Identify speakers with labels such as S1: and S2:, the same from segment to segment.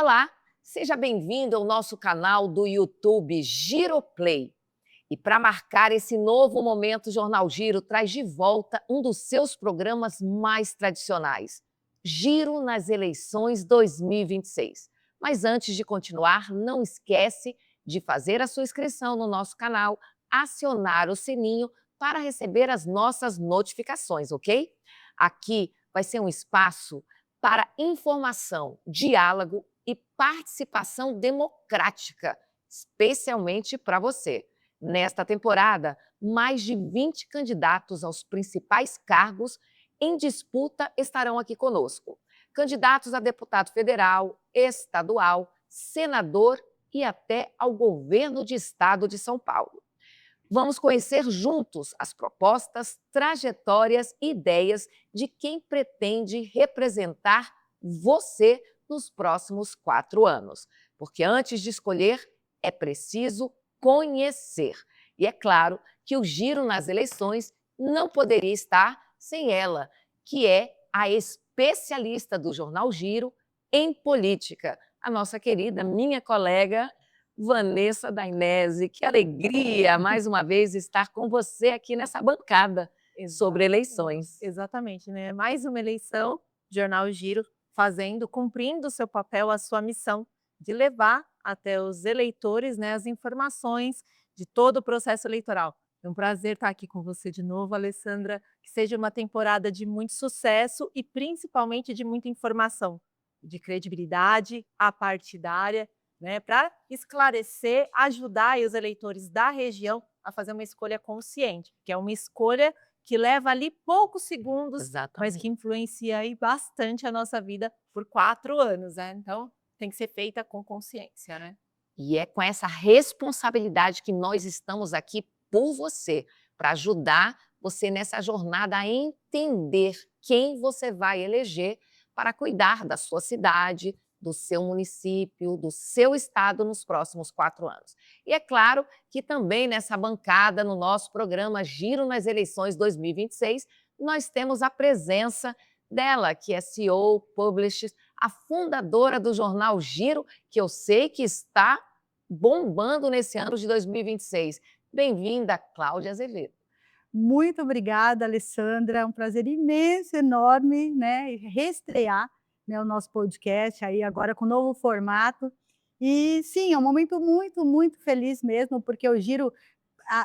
S1: Olá, seja bem-vindo ao nosso canal do YouTube Giroplay. E para marcar esse novo momento, o Jornal Giro traz de volta um dos seus programas mais tradicionais, Giro nas Eleições 2026. Mas antes de continuar, não esquece de fazer a sua inscrição no nosso canal, acionar o sininho para receber as nossas notificações, ok? Aqui vai ser um espaço para informação, diálogo e participação democrática, especialmente para você. Nesta temporada, mais de 20 candidatos aos principais cargos em disputa estarão aqui conosco. Candidatos a deputado federal, estadual, senador e até ao governo de estado de São Paulo. Vamos conhecer juntos as propostas, trajetórias e ideias de quem pretende representar você nos próximos 4 anos. Porque antes de escolher, é preciso conhecer. E é claro que o Giro nas Eleições não poderia estar sem ela, que é a especialista do Jornal Giro em política, a nossa querida, minha colega Vanessa Dainese. Que alegria, mais uma vez, estar com você aqui nessa bancada sobre eleições.
S2: Exatamente, né? Mais uma eleição, Jornal Giro cumprindo o seu papel, a sua missão de levar até os eleitores, né, as informações de todo o processo eleitoral. É um prazer estar aqui com você de novo, Alessandra. Que seja uma temporada de muito sucesso e principalmente de muita informação, de credibilidade apartidária, né, para esclarecer, ajudar aí os eleitores da região a fazer uma escolha consciente, que é uma escolha que leva ali poucos segundos, mas
S1: Exatamente.
S2: que influencia aí bastante a nossa vida por 4 anos, né. Então, tem que ser feita com consciência, né.
S1: E é com essa responsabilidade que nós estamos aqui por você, para ajudar você nessa jornada a entender quem você vai eleger para cuidar da sua cidade, do seu município, do seu estado nos próximos 4 anos. E é claro que também nessa bancada, no nosso programa Giro nas Eleições 2026, nós temos a presença dela, que é CEO, publicist, a fundadora do jornal Giro, que eu sei que está bombando nesse ano de 2026. Bem-vinda, Cláudia Azevedo.
S3: Muito obrigada, Alessandra. É um prazer imenso, enorme, né, reestrear, né, o nosso podcast aí agora com novo formato. E sim, é um momento muito, muito feliz mesmo, porque o Giro,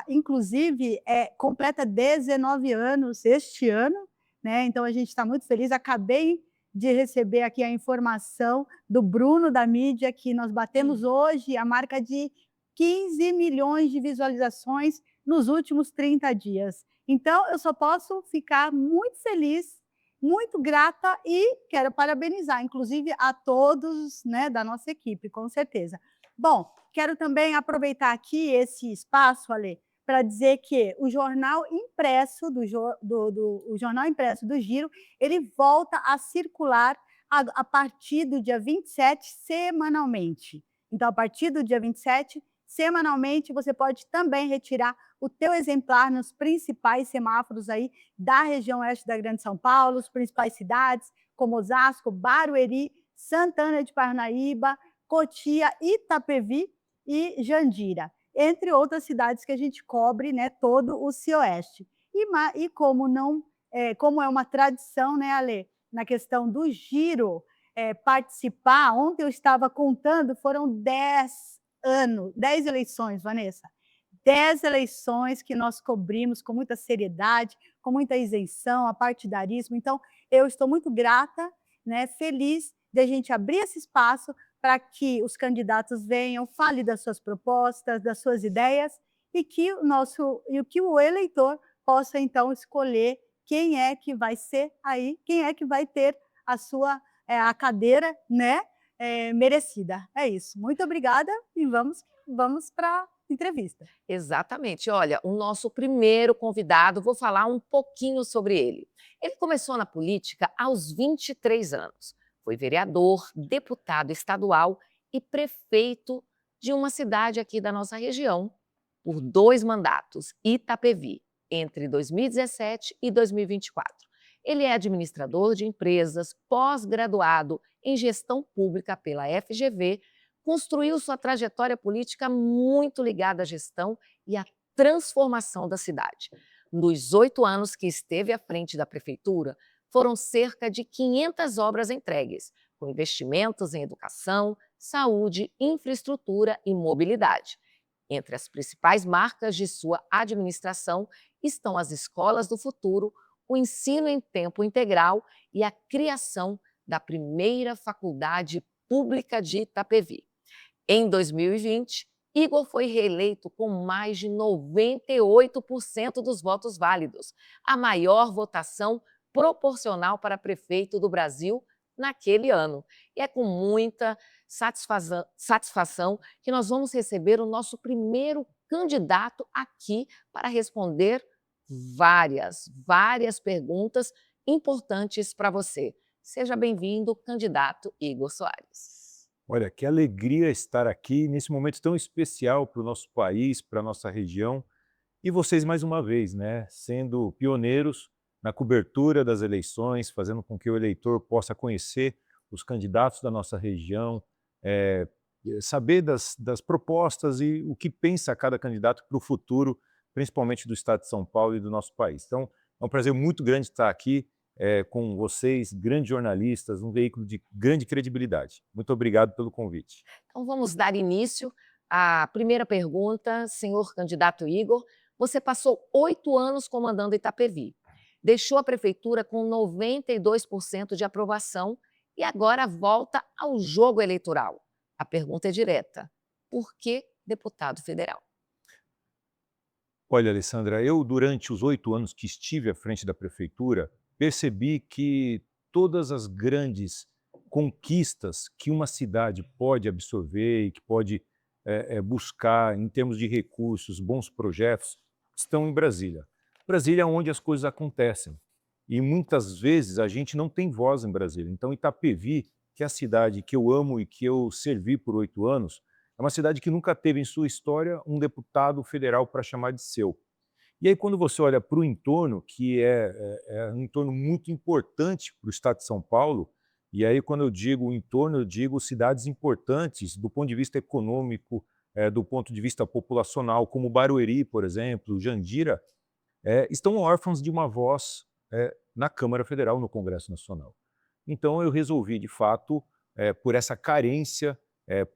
S3: inclusive, completa 19 anos este ano, né, então a gente está muito feliz. Acabei de receber aqui a informação do Bruno da mídia que nós batemos hoje a marca de 15 milhões de visualizações nos últimos 30 dias. Então, eu só posso ficar muito feliz, muito grata e quero parabenizar, inclusive, a todos, né, da nossa equipe, com certeza. Bom, quero também aproveitar aqui esse espaço, Ale, para dizer que o jornal impresso o jornal impresso do Giro, ele volta a circular a partir do dia 27, semanalmente. Então, a partir do dia 27, semanalmente, você pode também retirar o teu exemplar nos principais semáforos aí da região oeste da Grande São Paulo, as principais cidades, como Osasco, Barueri, Santana de Parnaíba, Cotia, Itapevi e Jandira, entre outras cidades que a gente cobre, né, todo o Cioeste. E como não, como é uma tradição, né, Ale, na questão do giro, participar, ontem eu estava contando, foram 10 eleições, Vanessa. 10 eleições que nós cobrimos com muita seriedade, com muita isenção, apartidarismo. Então, eu estou muito grata, né, feliz de a gente abrir esse espaço para que os candidatos venham, fale das suas propostas, das suas ideias e que o eleitor possa então escolher quem é que vai ser aí, quem é que vai ter a sua a cadeira, né, merecida. É isso. Muito obrigada e vamos para a entrevista.
S1: Exatamente. Olha, o nosso primeiro convidado, vou falar um pouquinho sobre ele. Ele começou na política aos 23 anos. Foi vereador, deputado estadual e prefeito de uma cidade aqui da nossa região por 2 mandatos, Itapevi, entre 2017 e 2024. Ele é administrador de empresas, pós-graduado em gestão pública pela FGV, construiu sua trajetória política muito ligada à gestão e à transformação da cidade. Nos 8 anos que esteve à frente da prefeitura, foram cerca de 500 obras entregues, com investimentos em educação, saúde, infraestrutura e mobilidade. Entre as principais marcas de sua administração estão as escolas do futuro, o ensino em tempo integral e a criação da primeira faculdade pública de Itapevi. Em 2020, Igor foi reeleito com mais de 98% dos votos válidos, a maior votação proporcional para prefeito do Brasil naquele ano. E é com muita satisfação que nós vamos receber o nosso primeiro candidato aqui para responder várias perguntas importantes para você. Seja bem-vindo, candidato Igor Soares.
S4: Olha, que alegria estar aqui nesse momento tão especial para o nosso país, para a nossa região. E vocês, mais uma vez, né, sendo pioneiros na cobertura das eleições, fazendo com que o eleitor possa conhecer os candidatos da nossa região, saber das propostas e o que pensa cada candidato para o futuro, principalmente do estado de São Paulo e do nosso país. Então, é um prazer muito grande estar aqui com vocês, grandes jornalistas, um veículo de grande credibilidade. Muito obrigado pelo convite.
S1: Então vamos dar início à primeira pergunta, senhor candidato Igor. Você passou 8 anos comandando Itapevi, deixou a prefeitura com 92% de aprovação e agora volta ao jogo eleitoral. A pergunta é direta: por que deputado federal?
S4: Olha, Alessandra, eu durante os 8 anos que estive à frente da prefeitura, percebi que todas as grandes conquistas que uma cidade pode absorver e que pode buscar em termos de recursos, bons projetos, estão em Brasília. Brasília é onde as coisas acontecem. E muitas vezes a gente não tem voz em Brasília. Então Itapevi, que é a cidade que eu amo e que eu servi por 8 anos, é uma cidade que nunca teve em sua história um deputado federal para chamar de seu. E aí, quando você olha para o entorno, que é um entorno muito importante para o estado de São Paulo, e aí quando eu digo entorno, eu digo cidades importantes do ponto de vista econômico, do ponto de vista populacional, como Barueri, por exemplo, Jandira, estão órfãos de uma voz na Câmara Federal, no Congresso Nacional. Então eu resolvi, de fato, por essa carência,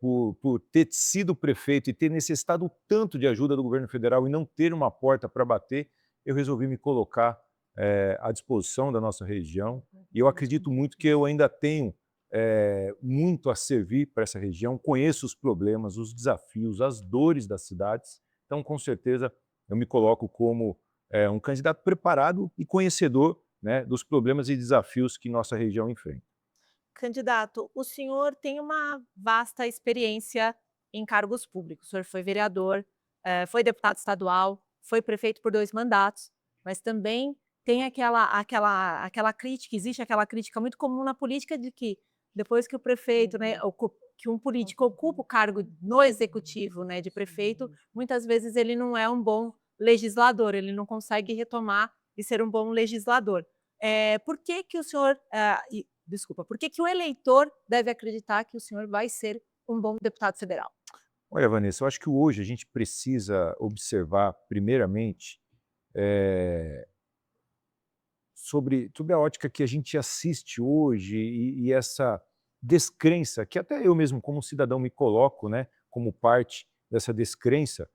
S4: por ter sido prefeito e ter necessitado tanto de ajuda do governo federal e não ter uma porta para bater, eu resolvi me colocar à disposição da nossa região. E eu acredito muito que eu ainda tenho muito a servir para essa região, conheço os problemas, os desafios, as dores das cidades. Então, com certeza, eu me coloco como um candidato preparado e conhecedor, né, dos problemas e desafios que nossa região enfrenta.
S2: Candidato, o senhor tem uma vasta experiência em cargos públicos. O senhor foi vereador, foi deputado estadual, foi prefeito por 2 mandatos, mas também tem aquela crítica, existe aquela crítica muito comum na política de que depois que o prefeito, né, que um político ocupa o cargo no executivo, né, de prefeito, muitas vezes ele não é um bom legislador, ele não consegue retomar e ser um bom legislador. Por que que o senhor, por que que o eleitor deve acreditar que o senhor vai ser um bom deputado federal?
S4: Olha, Vanessa, eu acho que hoje a gente precisa observar, primeiramente, sobre a ótica que a gente assiste hoje e essa descrença, que até eu mesmo como cidadão me coloco, né, como parte dessa descrença,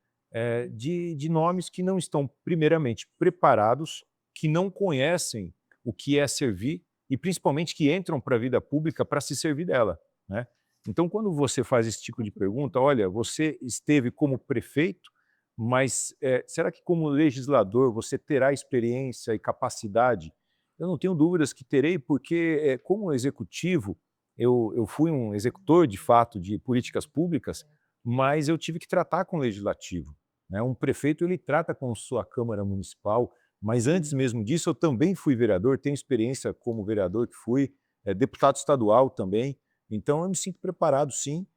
S4: de nomes que não estão primeiramente preparados, que não conhecem o que é servir e principalmente que entram para a vida pública para se servir dela, né? Então, quando você faz esse tipo de pergunta, olha, você esteve como prefeito, mas será que como legislador você terá experiência e capacidade? Eu não tenho dúvidas que terei, porque como executivo, eu fui um executor de fato de políticas públicas, mas eu tive que tratar com o legislativo, né? Um prefeito ele trata com sua Câmara Municipal, mas antes mesmo disso eu também fui vereador, tenho experiência como vereador que fui, deputado estadual também, então eu me sinto preparado sim,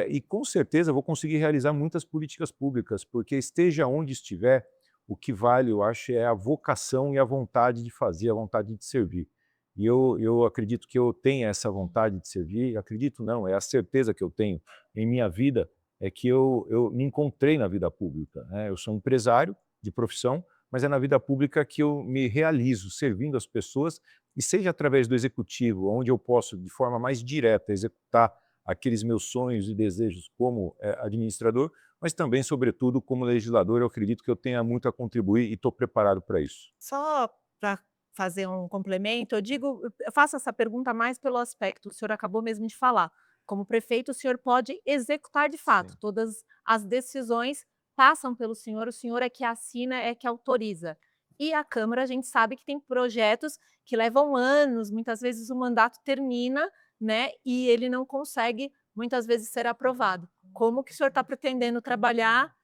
S4: e com certeza vou conseguir realizar muitas políticas públicas, porque esteja onde estiver, o que vale, eu acho, é a vocação e a vontade de fazer, a vontade de servir. E eu acredito que eu tenho essa vontade de servir, acredito não, é a certeza que eu tenho em minha vida, é que eu me encontrei na vida pública, né? Eu sou empresário de profissão, mas é na vida pública que eu me realizo, servindo as pessoas, e seja através do executivo, onde eu posso, de forma mais direta, executar aqueles meus sonhos e desejos como administrador, mas também, sobretudo, como legislador, eu acredito que eu tenha muito a contribuir e estou preparado para isso.
S2: Só para fazer um complemento, eu faço essa pergunta mais pelo aspecto, o senhor acabou mesmo de falar, como prefeito, o senhor pode executar de fato,
S4: Sim.
S2: todas as decisões passam pelo o senhor é que assina, é que autoriza. E a Câmara, a gente sabe que tem projetos que levam anos, muitas vezes o mandato termina, né, e ele não consegue, muitas vezes, ser aprovado. Como que o senhor está pretendendo trabalhar,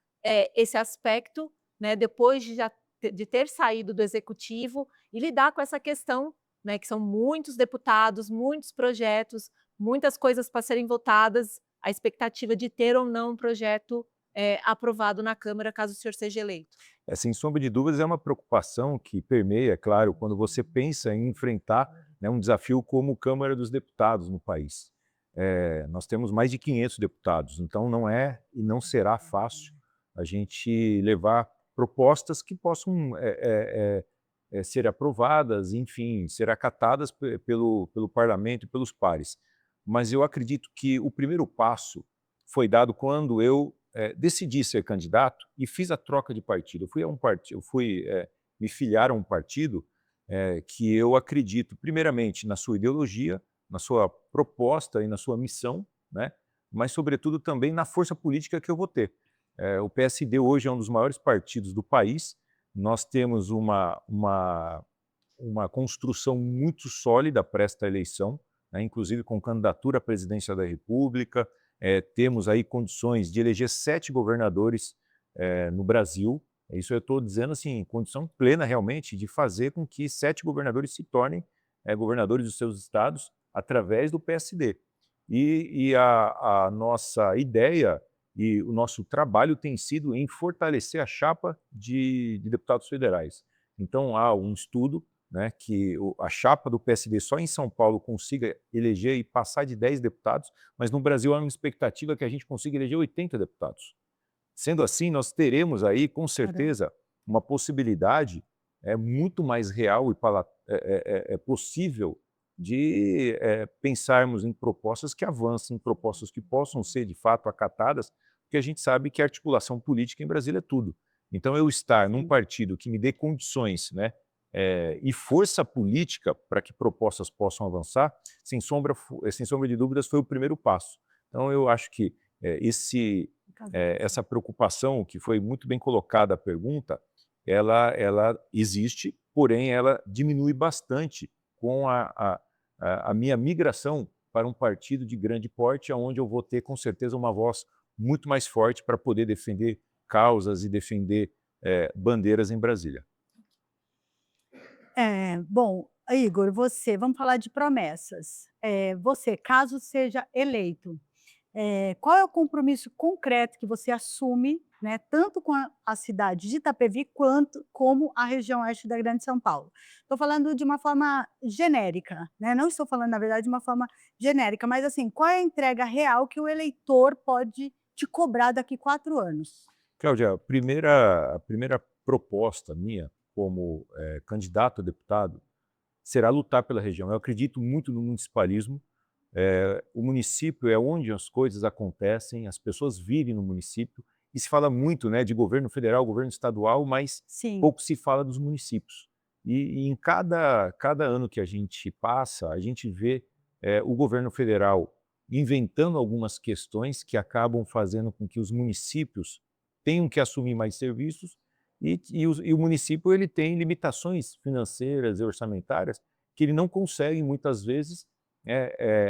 S2: esse aspecto, né, depois de ter saído do executivo e lidar com essa questão, né, que são muitos deputados, muitos projetos, muitas coisas para serem votadas, a expectativa de ter ou não um projeto, aprovado na Câmara, caso o senhor seja eleito.
S4: Sem sombra de dúvidas, é uma preocupação que permeia, é claro, quando você pensa em enfrentar, né, um desafio como Câmara dos Deputados no país. Nós temos mais de 500 deputados, então não é e não será fácil a gente levar propostas que possam ser aprovadas, enfim, ser acatadas pelo parlamento e pelos pares. Mas eu acredito que o primeiro passo foi dado quando eu decidi ser candidato e fiz a troca de partido. Eu fui a um partido, me filiar a um partido que eu acredito, primeiramente, na sua ideologia, na sua proposta e na sua missão, né? Mas, sobretudo, também na força política que eu vou ter. O PSD hoje é um dos maiores partidos do país, nós temos uma construção muito sólida para esta eleição, né? Inclusive com candidatura à presidência da República, temos aí condições de eleger 7 governadores no Brasil. Isso eu estou dizendo assim, condição plena realmente de fazer com que 7 governadores se tornem governadores dos seus estados através do PSD. E a nossa ideia e o nosso trabalho tem sido em fortalecer a chapa de deputados federais. Então há um estudo, né, que a chapa do PSD só em São Paulo consiga eleger e passar de 10 deputados, mas no Brasil há uma expectativa que a gente consiga eleger 80 deputados. Sendo assim, nós teremos aí, com certeza, uma possibilidade muito mais real e possível de pensarmos em propostas que avancem, propostas que possam ser, de fato, acatadas, porque a gente sabe que a articulação política em Brasília é tudo. Então, eu estar num partido que me dê condições, né, e força política para que propostas possam avançar, sem sombra de dúvidas, foi o primeiro passo. Então, eu acho que essa preocupação, que foi muito bem colocada a pergunta, ela existe, porém ela diminui bastante com a minha migração para um partido de grande porte, onde eu vou ter, com certeza, uma voz muito mais forte para poder defender causas e defender bandeiras em Brasília.
S3: Bom, Igor, vamos falar de promessas. Você, caso seja eleito, qual é o compromisso concreto que você assume, né, tanto com a cidade de Itapevi quanto como a região oeste da Grande São Paulo? Estou falando de uma forma genérica, né, não estou falando, na verdade, de uma forma genérica, mas assim, qual é a entrega real que o eleitor pode te cobrar daqui 4 anos?
S4: Cláudia, a primeira proposta minha como candidato a deputado será lutar pela região. Eu acredito muito no municipalismo. O município é onde as coisas acontecem, as pessoas vivem no município, e se fala muito, né, de governo federal, governo estadual, mas
S3: Sim.
S4: pouco se fala dos municípios. E em cada ano que a gente passa, a gente vê o governo federal inventando algumas questões que acabam fazendo com que os municípios tenham que assumir mais serviços, e o município ele tem limitações financeiras e orçamentárias que ele não consegue, muitas vezes,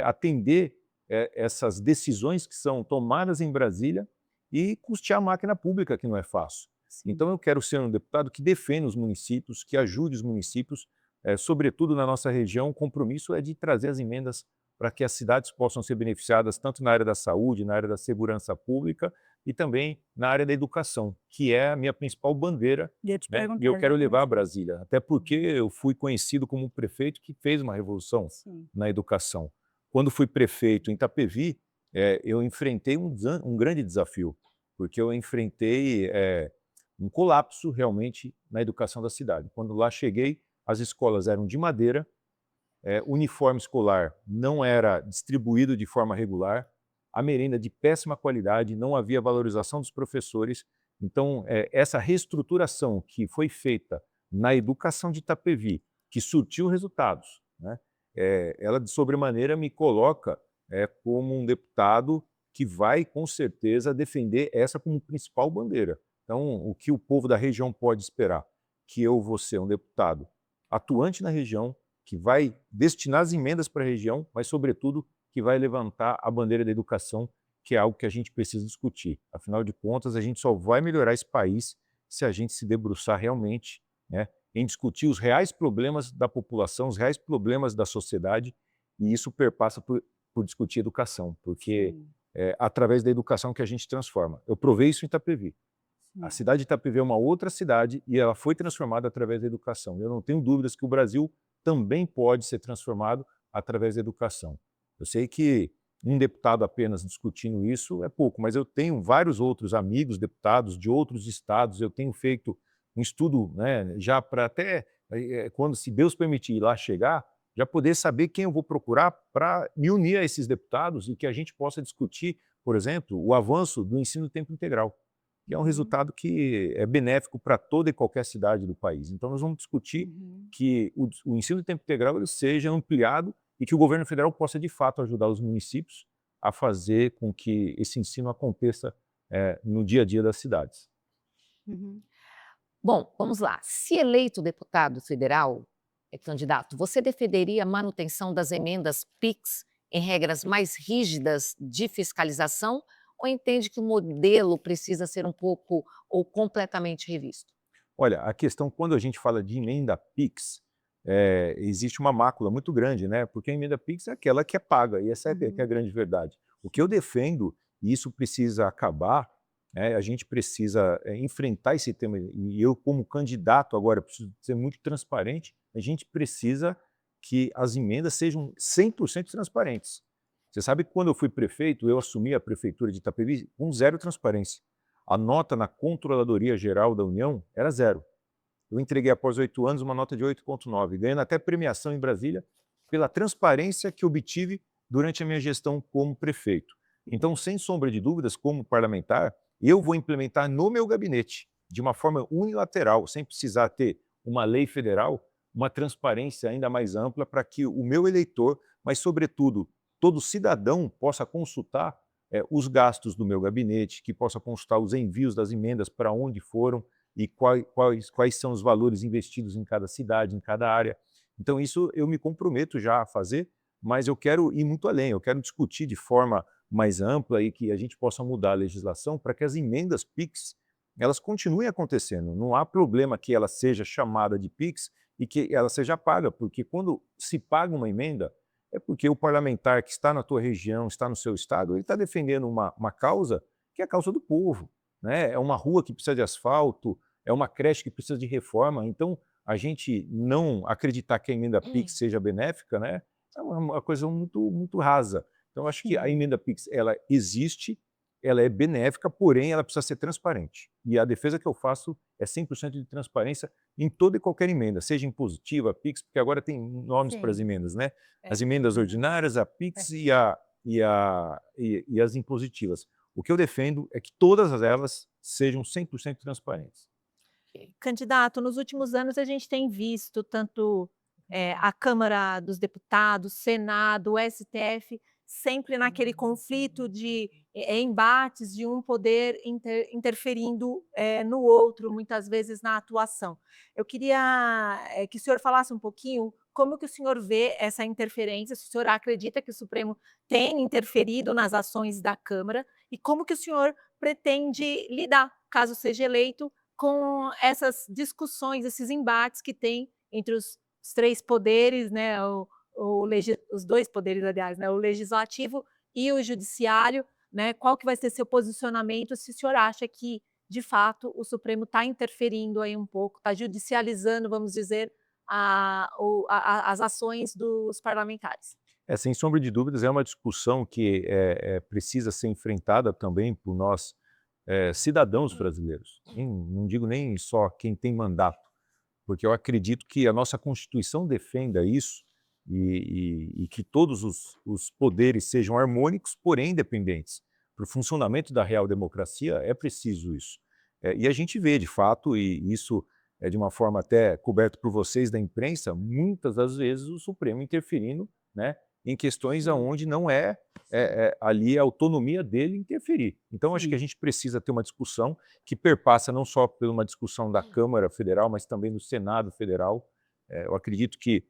S4: atender essas decisões que são tomadas em Brasília e custear a máquina pública, que não é fácil.
S3: Sim.
S4: Então eu quero ser um deputado que defenda os municípios, que ajude os municípios, sobretudo na nossa região. O compromisso é de trazer as emendas para que as cidades possam ser beneficiadas tanto na área da saúde, na área da segurança pública e também na área da educação, que é a minha principal bandeira,
S3: Ia te
S4: né?
S3: perguntar
S4: E eu quero levar a
S3: exatamente
S4: Brasília, até porque eu fui conhecido como um prefeito que fez uma revolução
S3: isso. Sim.
S4: na educação. Quando fui prefeito em Itapevi, eu enfrentei um grande desafio, porque eu enfrentei um colapso realmente na educação da cidade. Quando lá cheguei, as escolas eram de madeira, o uniforme escolar não era distribuído de forma regular, a merenda de péssima qualidade, não havia valorização dos professores. Então, essa reestruturação que foi feita na educação de Itapevi, que surtiu resultados, né, ela de sobremaneira me coloca como um deputado que vai, com certeza, defender essa como principal bandeira. Então, o que o povo da região pode esperar? Que eu vou ser um deputado atuante na região, que vai destinar as emendas para a região, mas, sobretudo, que vai levantar a bandeira da educação, que é algo que a gente precisa discutir. Afinal de contas, a gente só vai melhorar esse país se a gente se debruçar realmente, né, em discutir os reais problemas da população, os reais problemas da sociedade, e isso perpassa por discutir educação, porque
S3: Sim,
S4: é através da educação que a gente transforma. Eu provei isso em Itapevi. A
S3: sim.
S4: cidade de Itapevi é uma outra cidade e ela foi transformada através da educação. Eu não tenho dúvidas que o Brasil também pode ser transformado através da educação. Eu sei que um deputado apenas discutindo isso é pouco, mas eu tenho vários outros amigos deputados de outros estados, eu tenho feito um estudo, né, já para até, quando, se Deus permitir, lá chegar, já poder saber quem eu vou procurar para me unir a esses deputados e que a gente possa discutir, por exemplo, o avanço do ensino de tempo integral, que é um
S3: Uhum,
S4: resultado que é benéfico para toda e qualquer cidade do país. Então, nós vamos discutir
S3: uhum.
S4: que o ensino de tempo integral ele seja ampliado e que o governo federal possa, de fato, ajudar os municípios a fazer com que esse ensino aconteça no dia a dia das cidades.
S3: Uhum.
S1: Bom, vamos lá. Se eleito deputado federal, candidato, você defenderia a manutenção das emendas PIX em regras mais rígidas de fiscalização ou entende que o modelo precisa ser um pouco ou completamente revisto?
S4: Olha, a questão, quando a gente fala de emenda PIX, existe uma mácula muito grande, né? Porque a emenda PIX é aquela que é paga, e essa que é a
S3: Uhum.
S4: grande verdade. O que eu defendo, e isso precisa acabar, a gente precisa enfrentar esse tema, e eu, como candidato agora, preciso ser muito transparente, a gente precisa que as emendas sejam 100% transparentes. Você sabe que quando eu fui prefeito, eu assumi a prefeitura de Itapevi com zero transparência. A nota na Controladoria Geral da União era zero. Eu entreguei após 8 anos uma nota de 8,9, ganhando até premiação em Brasília pela transparência que obtive durante a minha gestão como prefeito. Então, sem sombra de dúvidas, como parlamentar, eu vou implementar no meu gabinete, de uma forma unilateral, sem precisar ter uma lei federal, uma transparência ainda mais ampla para que o meu eleitor, mas, sobretudo, todo cidadão possa consultar os gastos do meu gabinete, que possa consultar os envios das emendas, para onde foram, e quais são os valores investidos em cada cidade, em cada área. Então, isso eu me comprometo já a fazer, mas eu quero ir muito além, eu quero discutir de forma mais ampla e que a gente possa mudar a legislação para que as emendas PIX elas continuem acontecendo. Não há problema que ela seja chamada de PIX e que ela seja paga, porque quando se paga uma emenda, é porque o parlamentar que está na tua região, está no seu estado, ele está defendendo uma causa que é a causa do povo, né? É uma rua que precisa de asfalto, é uma creche que precisa de reforma. Então, a gente não acreditar que a emenda PIX seja benéfica, né, é uma coisa muito, muito rasa. Então, eu acho que a
S3: Sim.
S4: emenda PIX ela existe, ela é benéfica, porém ela precisa ser transparente. E a defesa que eu faço é 100% de transparência em toda e qualquer emenda, seja impositiva, PIX, porque agora tem nomes para as
S3: Sim.
S4: emendas, né?
S3: É.
S4: As emendas ordinárias, a
S3: É.
S4: PIX e as impositivas. O que eu defendo é que todas elas sejam 100% transparentes.
S2: Candidato, nos últimos anos a gente tem visto tanto, a Câmara dos Deputados, Senado, o STF, sempre naquele conflito de embates de um poder interferindo, no outro, muitas vezes na atuação. Eu queria, que o senhor falasse um pouquinho como que o senhor vê essa interferência, se o senhor acredita que o Supremo tem interferido nas ações da Câmara e como que o senhor pretende lidar, caso seja eleito, com essas discussões, esses embates que tem entre os 3 poderes, né, os 2 poderes, aliás, né, o legislativo e o judiciário, né, qual que vai ser seu posicionamento, se o senhor acha que, de fato, o Supremo está interferindo aí um pouco, está judicializando, vamos dizer, as ações dos parlamentares.
S4: Sem sombra de dúvidas, é uma discussão que precisa ser enfrentada também por nós, cidadãos brasileiros. Não digo nem só quem tem mandato, porque eu acredito que a nossa Constituição defenda isso e que todos os poderes sejam harmônicos, porém independentes. Para o funcionamento da real democracia é preciso isso. E a gente vê, de fato, e isso é de uma forma até coberto por vocês da imprensa, muitas das vezes o Supremo interferindo, né, em questões aonde não ali a autonomia dele interferir. Então, acho que a gente precisa ter uma discussão que perpassa não só por uma discussão da Câmara Federal, mas também do Senado Federal. Eu acredito que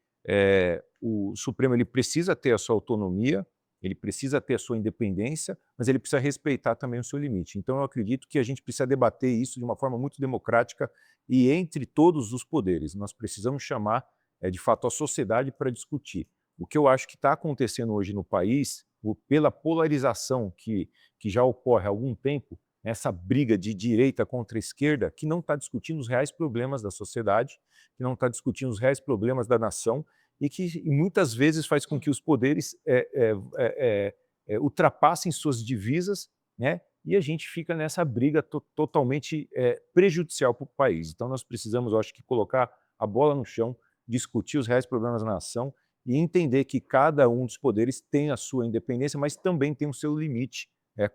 S4: o Supremo ele precisa ter a sua autonomia, ele precisa ter a sua independência, mas ele precisa respeitar também o seu limite. Então, eu acredito que a gente precisa debater isso de uma forma muito democrática e entre todos os poderes. Nós precisamos chamar, de fato, a sociedade para discutir. O que eu acho que está acontecendo hoje no país, pela polarização que já ocorre há algum tempo, essa briga de direita contra esquerda, que não está discutindo os reais problemas da sociedade, que não está discutindo os reais problemas da nação, e que muitas vezes faz com que os poderes ultrapassem suas divisas, né? E a gente fica nessa briga totalmente prejudicial para o país. Então nós precisamos, eu acho que, colocar a bola no chão, discutir os reais problemas da nação e entender que cada um dos poderes tem a sua independência, mas também tem o seu limite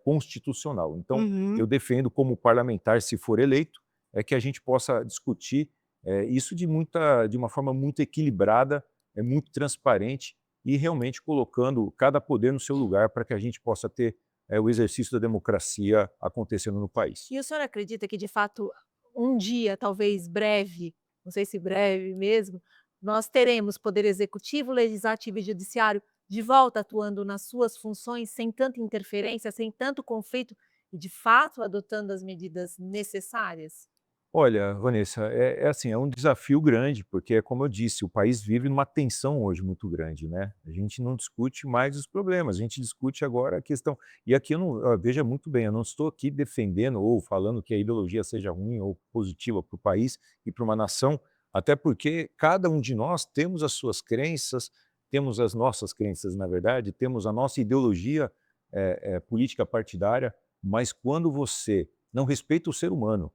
S4: constitucional. Então, eu defendo como parlamentar, se for eleito, que a gente possa discutir isso de uma forma muito equilibrada, muito transparente e realmente colocando cada poder no seu lugar para que a gente possa ter o exercício da democracia acontecendo no país.
S2: E o senhor acredita que, de fato, um dia, talvez breve, não sei se breve mesmo, nós teremos poder executivo, legislativo e judiciário de volta atuando nas suas funções, sem tanta interferência, sem tanto conflito e, de fato, adotando as medidas necessárias?
S4: Olha, Vanessa, assim, é um desafio grande, porque, como eu disse, o país vive numa tensão hoje muito grande, né? A gente não discute mais os problemas, a gente discute agora a questão. E aqui veja muito bem, eu não estou aqui defendendo ou falando que a ideologia seja ruim ou positiva para o país e para uma nação, até porque cada um de nós temos as suas crenças, temos as nossas crenças, na verdade, temos a nossa ideologia política partidária, mas quando você não respeita o ser humano,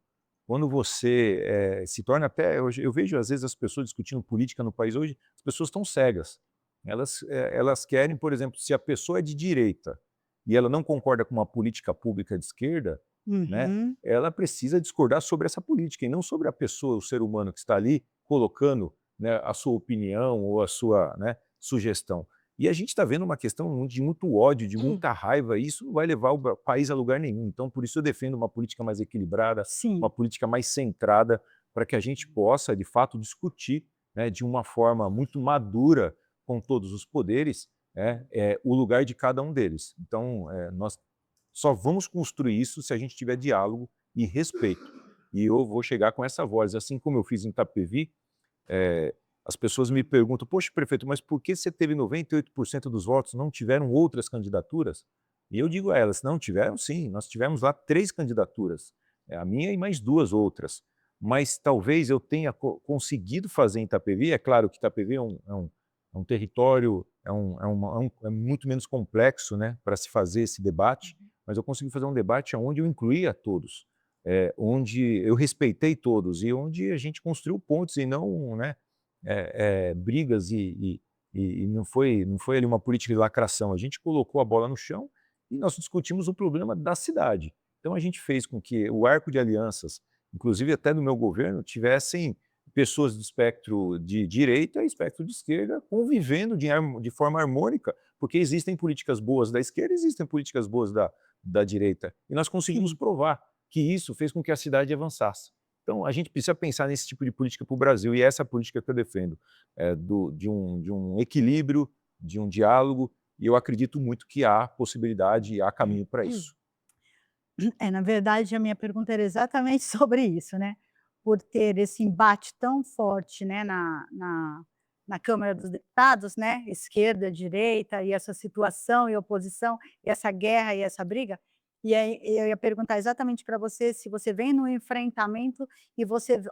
S4: quando você se torna até... Eu vejo, às vezes, as pessoas discutindo política no país hoje, as pessoas estão cegas. Elas querem, por exemplo, se a pessoa é de direita e ela não concorda com uma política pública de esquerda, né, ela precisa discordar sobre essa política e não sobre a pessoa, o ser humano que está ali colocando, né, a sua opinião ou a sua, né, sugestão. E a gente está vendo uma questão de muito ódio, de muita raiva, e isso não vai levar o país a lugar nenhum. Então, por isso eu defendo uma política mais equilibrada, uma
S3: Sim.
S4: política mais centrada, para que a gente possa, de fato, discutir, né, de uma forma muito madura com todos os poderes, o lugar de cada um deles. Então, nós só vamos construir isso se a gente tiver diálogo e respeito. E eu vou chegar com essa voz, assim como eu fiz em Itapevi. As pessoas me perguntam: poxa, prefeito, mas por que você teve 98% dos votos, não tiveram outras candidaturas? E eu digo a elas: não, tiveram sim, nós tivemos lá 3 candidaturas, a minha e mais 2 outras. Mas talvez eu tenha conseguido fazer em Itapevi. É claro que Itapevi é um território, é muito menos complexo, né, para se fazer esse debate, mas eu consegui fazer um debate onde eu incluía todos, onde eu respeitei todos e onde a gente construiu pontes e não, né, brigas e não foi ali uma política de lacração. A gente colocou a bola no chão e nós discutimos o problema da cidade. Então a gente fez com que o arco de alianças, inclusive até no meu governo, tivessem pessoas do espectro de direita e espectro de esquerda convivendo de forma harmônica, porque existem políticas boas da esquerda, existem políticas boas da direita. E nós conseguimos provar que isso fez com que a cidade avançasse. Então, a gente precisa pensar nesse tipo de política para o Brasil, e essa é a política que eu defendo, de um equilíbrio, de um diálogo, e eu acredito muito que há possibilidade e há caminho para isso.
S3: Na verdade, a minha pergunta era exatamente sobre isso, né, por ter esse embate tão forte, né, na Câmara dos Deputados, né, esquerda, direita, e essa situação e oposição, e essa guerra e essa briga, e aí eu ia perguntar exatamente para você se você vem no enfrentamento e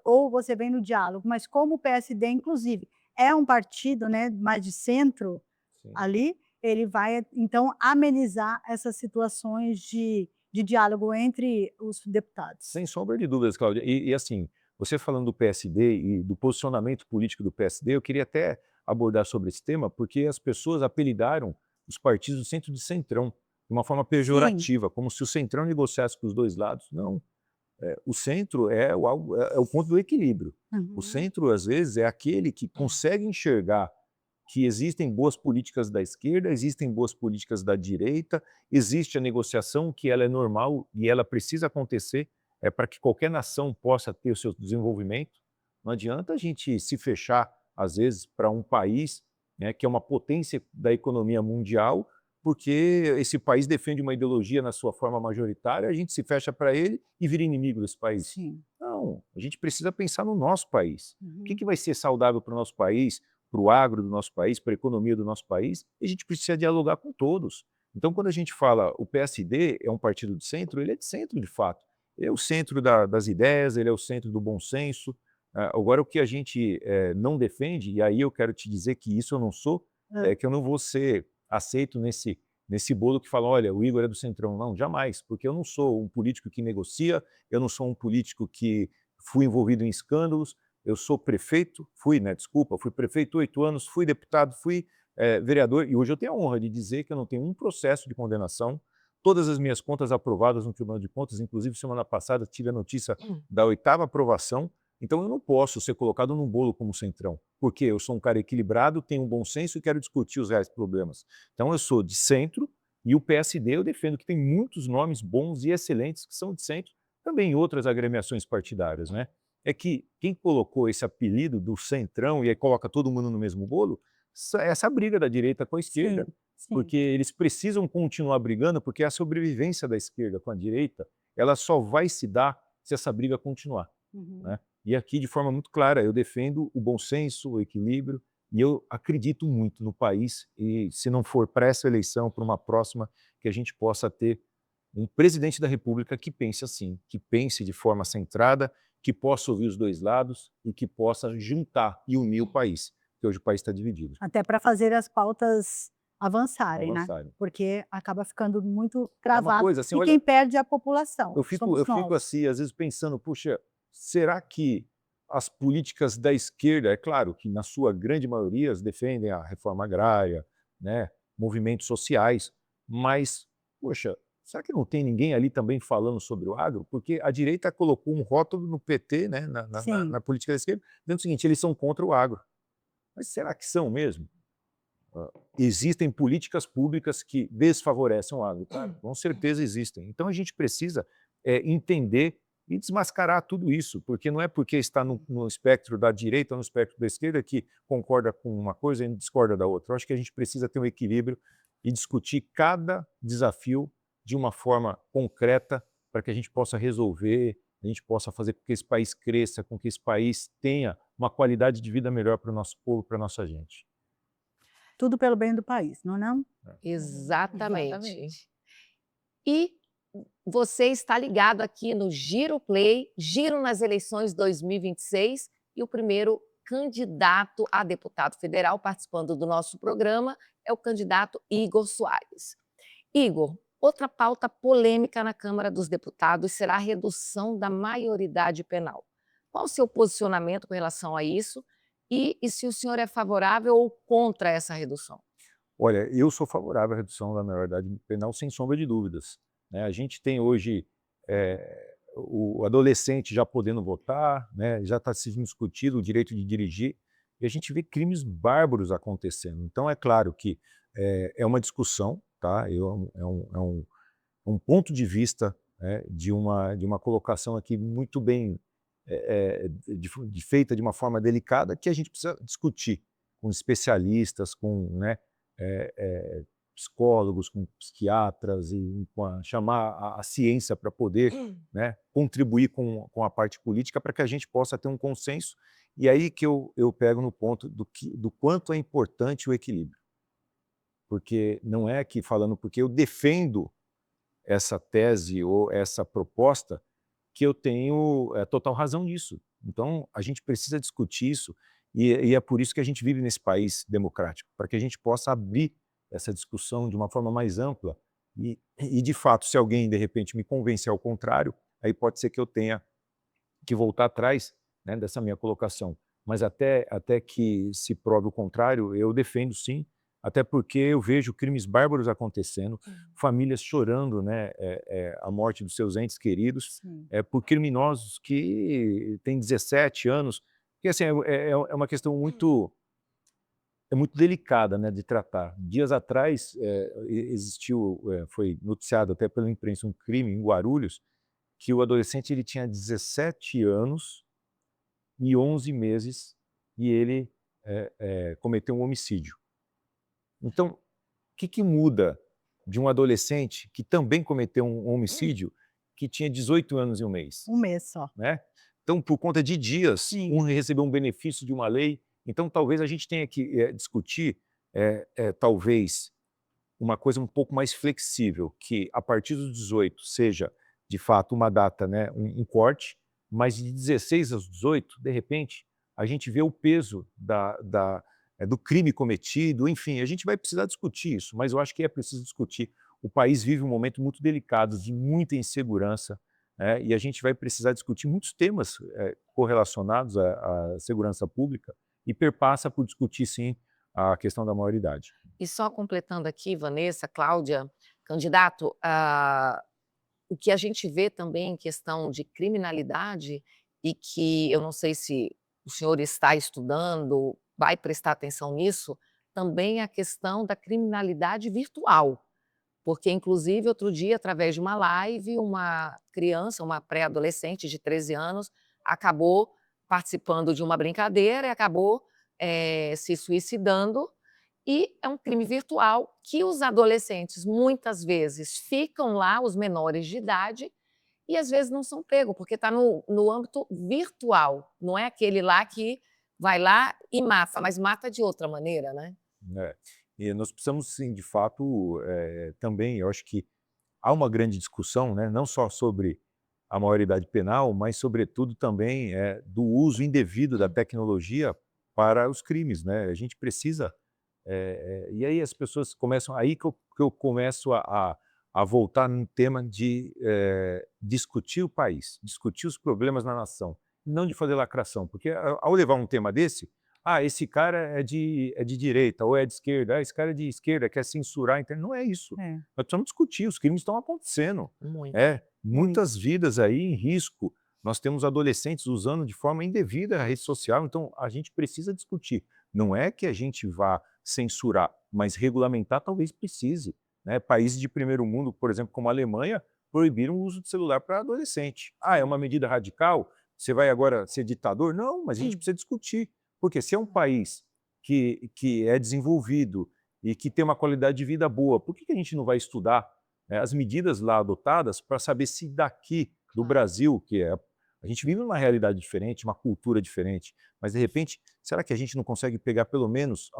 S3: ou você vem no diálogo, mas como o PSD, inclusive, é um partido, né, mais de centro
S4: Sim.
S3: ali, ele vai então amenizar essas situações de diálogo entre os deputados.
S4: Sem sombra de dúvidas, Cláudia. E assim, você falando do PSD e do posicionamento político do PSD, eu queria até abordar sobre esse tema, porque as pessoas apelidaram os partidos do centro de centrão, de uma forma pejorativa, como se o centrão negociasse com os dois lados. Não. O centro é o ponto do equilíbrio. O
S3: Uhum.
S4: centro, às vezes, é aquele que consegue enxergar que existem boas políticas da esquerda, existem boas políticas da direita, existe a negociação que ela é normal e ela precisa acontecer para que qualquer nação possa ter o seu desenvolvimento. Não adianta a gente se fechar, às vezes, para um país, né, que é uma potência da economia mundial, porque esse país defende uma ideologia na sua forma majoritária, a gente se fecha para ele e vira inimigo desse país.
S3: Sim.
S4: Não, a gente precisa pensar no nosso país. O
S3: Uhum.
S4: que vai ser saudável para o nosso país, para o agro do nosso país, para a economia do nosso país? E a gente precisa dialogar com todos. Então, quando a gente fala o PSD é um partido de centro, ele é de centro, de fato. Ele é o centro das ideias, ele é o centro do bom senso. Agora, o que a gente não defende, e aí eu quero te dizer que isso eu não sou, é que eu não vou ser aceito nesse bolo que fala, olha, o Igor é do centrão. Não, jamais, porque eu não sou um político que negocia, eu não sou um político que fui envolvido em escândalos, eu sou prefeito, fui prefeito 8 anos, fui deputado, fui vereador, e hoje eu tenho a honra de dizer que eu não tenho um processo de condenação, todas as minhas contas aprovadas no Tribunal de Contas, inclusive semana passada tive a notícia da 8ª aprovação, então eu não posso ser colocado num bolo como centrão, porque eu sou um cara equilibrado, tenho um bom senso e quero discutir os reais problemas. Então eu sou de centro e o PSD eu defendo que tem muitos nomes bons e excelentes que são de centro, também em outras agremiações partidárias, né? É que quem colocou esse apelido do centrão e aí coloca todo mundo no mesmo bolo, essa briga da direita com a esquerda,
S3: Sim, sim.
S4: porque eles precisam continuar brigando, porque a sobrevivência da esquerda com a direita, ela só vai se dar se essa briga continuar,
S3: Uhum.
S4: né? E aqui, de forma muito clara, eu defendo o bom senso, o equilíbrio, e eu acredito muito no país, e se não for para essa eleição, para uma próxima, que a gente possa ter um presidente da República que pense assim, que pense de forma centrada, que possa ouvir os dois lados e que possa juntar e unir o país, porque hoje o país está dividido.
S3: Até para fazer as pautas avançarem, né?
S4: Avançarem.
S3: Porque acaba ficando muito
S4: É uma
S3: travado
S4: coisa assim,
S3: e
S4: olha,
S3: quem perde é a população,
S4: eu fico
S3: somos nós.
S4: assim, às vezes pensando, puxa, será que as políticas da esquerda, é claro que na sua grande maioria defendem a reforma agrária, né, movimentos sociais, mas, poxa, será que não tem ninguém ali também falando sobre o agro? Porque a direita colocou um rótulo no PT, né,
S3: Sim.
S4: na política da esquerda, dizendo o seguinte, eles são contra o agro. Mas será que são mesmo? Existem políticas públicas que desfavorecem o agro, claro, com certeza existem. Então a gente precisa entender e desmascarar tudo isso, porque não é porque está no espectro da direita ou no espectro da esquerda que concorda com uma coisa e discorda da outra. Eu acho que a gente precisa ter um equilíbrio e discutir cada desafio de uma forma concreta para que a gente possa resolver, a gente possa fazer com que esse país cresça, com que esse país tenha uma qualidade de vida melhor para o nosso povo, para a nossa gente.
S3: Tudo pelo bem do país, não é não?
S1: Exatamente.
S2: Exatamente.
S1: E você está ligado aqui no Giro Play, Giro nas eleições 2026, e o primeiro candidato a deputado federal participando do nosso programa é o candidato Igor Soares. Igor, outra pauta polêmica na Câmara dos Deputados será a redução da maioridade penal. Qual o seu posicionamento com relação a isso? E se o senhor é favorável ou contra essa redução?
S4: Olha, eu sou favorável à redução da maioridade penal, sem sombra de dúvidas, né? A gente tem hoje o adolescente já podendo votar, né? Já está sendo discutido o direito de dirigir, e a gente vê crimes bárbaros acontecendo. Então, é claro que é uma discussão, tá? É um ponto de vista, né, de uma colocação aqui muito bem feita de uma forma delicada, que a gente precisa discutir com especialistas, com, né, psicólogos, com psiquiatras, e chamar a ciência para poder, né, contribuir com a parte política para que a gente possa ter um consenso E aí que eu pego no ponto do quanto é importante o equilíbrio. Porque não é que falando porque eu defendo essa tese ou essa proposta que eu tenho total razão nisso. Então, a gente precisa discutir isso e é por isso que a gente vive nesse país democrático, para que a gente possa abrir essa discussão de uma forma mais ampla e de fato, se alguém, de repente, me convencer ao contrário, aí pode ser que eu tenha que voltar atrás, né, dessa minha colocação. Mas até que se prove o contrário, eu defendo sim, até porque eu vejo crimes bárbaros acontecendo, famílias chorando, né, a morte dos seus entes queridos,
S3: Sim.
S4: por criminosos que têm 17 anos, que assim, é uma questão muito delicada, né, de tratar. Dias atrás, existiu, foi noticiado até pela imprensa um crime em Guarulhos, que o adolescente ele tinha 17 anos e 11 meses e ele cometeu um homicídio. Então, o que muda de um adolescente que também cometeu um homicídio que tinha 18 anos e um mês?
S3: Um mês só.
S4: Né? Então, por conta de dias,
S3: Sim.
S4: um recebeu um benefício de uma lei. Então, talvez a gente tenha que discutir, talvez, uma coisa um pouco mais flexível, que a partir dos 18 seja, de fato, uma data, né, um corte, mas de 16 aos 18, de repente, a gente vê o peso do crime cometido, enfim, a gente vai precisar discutir isso, mas eu acho que é preciso discutir. O país vive um momento muito delicado, de muita insegurança, e a gente vai precisar discutir muitos temas correlacionados à segurança pública e perpassa por discutir, sim, a questão da maioridade.
S1: E só completando aqui, Vanessa, Cláudia, candidato, o que a gente vê também em questão de criminalidade e que eu não sei se o senhor está estudando, vai prestar atenção nisso, também é a questão da criminalidade virtual. Porque, inclusive, outro dia, através de uma live, uma criança, uma pré-adolescente de 13 anos, acabou participando de uma brincadeira e acabou se suicidando. E é um crime virtual que os adolescentes, muitas vezes, ficam lá, os menores de idade, e às vezes não são pegos, porque está no âmbito virtual. Não é aquele lá que vai lá e mata, mas mata de outra maneira, né?
S4: É. E nós precisamos, sim, de fato, também, eu acho que há uma grande discussão, né, não só sobre a maioridade penal, mas, sobretudo, também do uso indevido da tecnologia para os crimes. Né? A gente precisa. E aí as pessoas começam. Aí que eu começo a voltar no tema de discutir o país, discutir os problemas na nação, não de fazer lacração, porque ao levar um tema desse, esse cara é de direita ou é de esquerda, esse cara é de esquerda, quer censurar, então não é isso.
S3: É.
S4: Nós precisamos discutir, os crimes estão acontecendo.
S1: Muito.
S4: Muitas vidas aí em risco. Nós temos adolescentes usando de forma indevida a rede social, então a gente precisa discutir. Não é que a gente vá censurar, mas regulamentar talvez precise. Né? Países de primeiro mundo, por exemplo, como a Alemanha, proibiram o uso de celular para adolescente. É uma medida radical? Você vai agora ser ditador? Não, mas a gente precisa discutir. Porque se é um país que é desenvolvido e que tem uma qualidade de vida boa, por que a gente não vai estudar as medidas lá adotadas para saber se daqui do Brasil, a gente vive numa realidade diferente, uma cultura diferente, mas de repente, será que a gente não consegue pegar pelo menos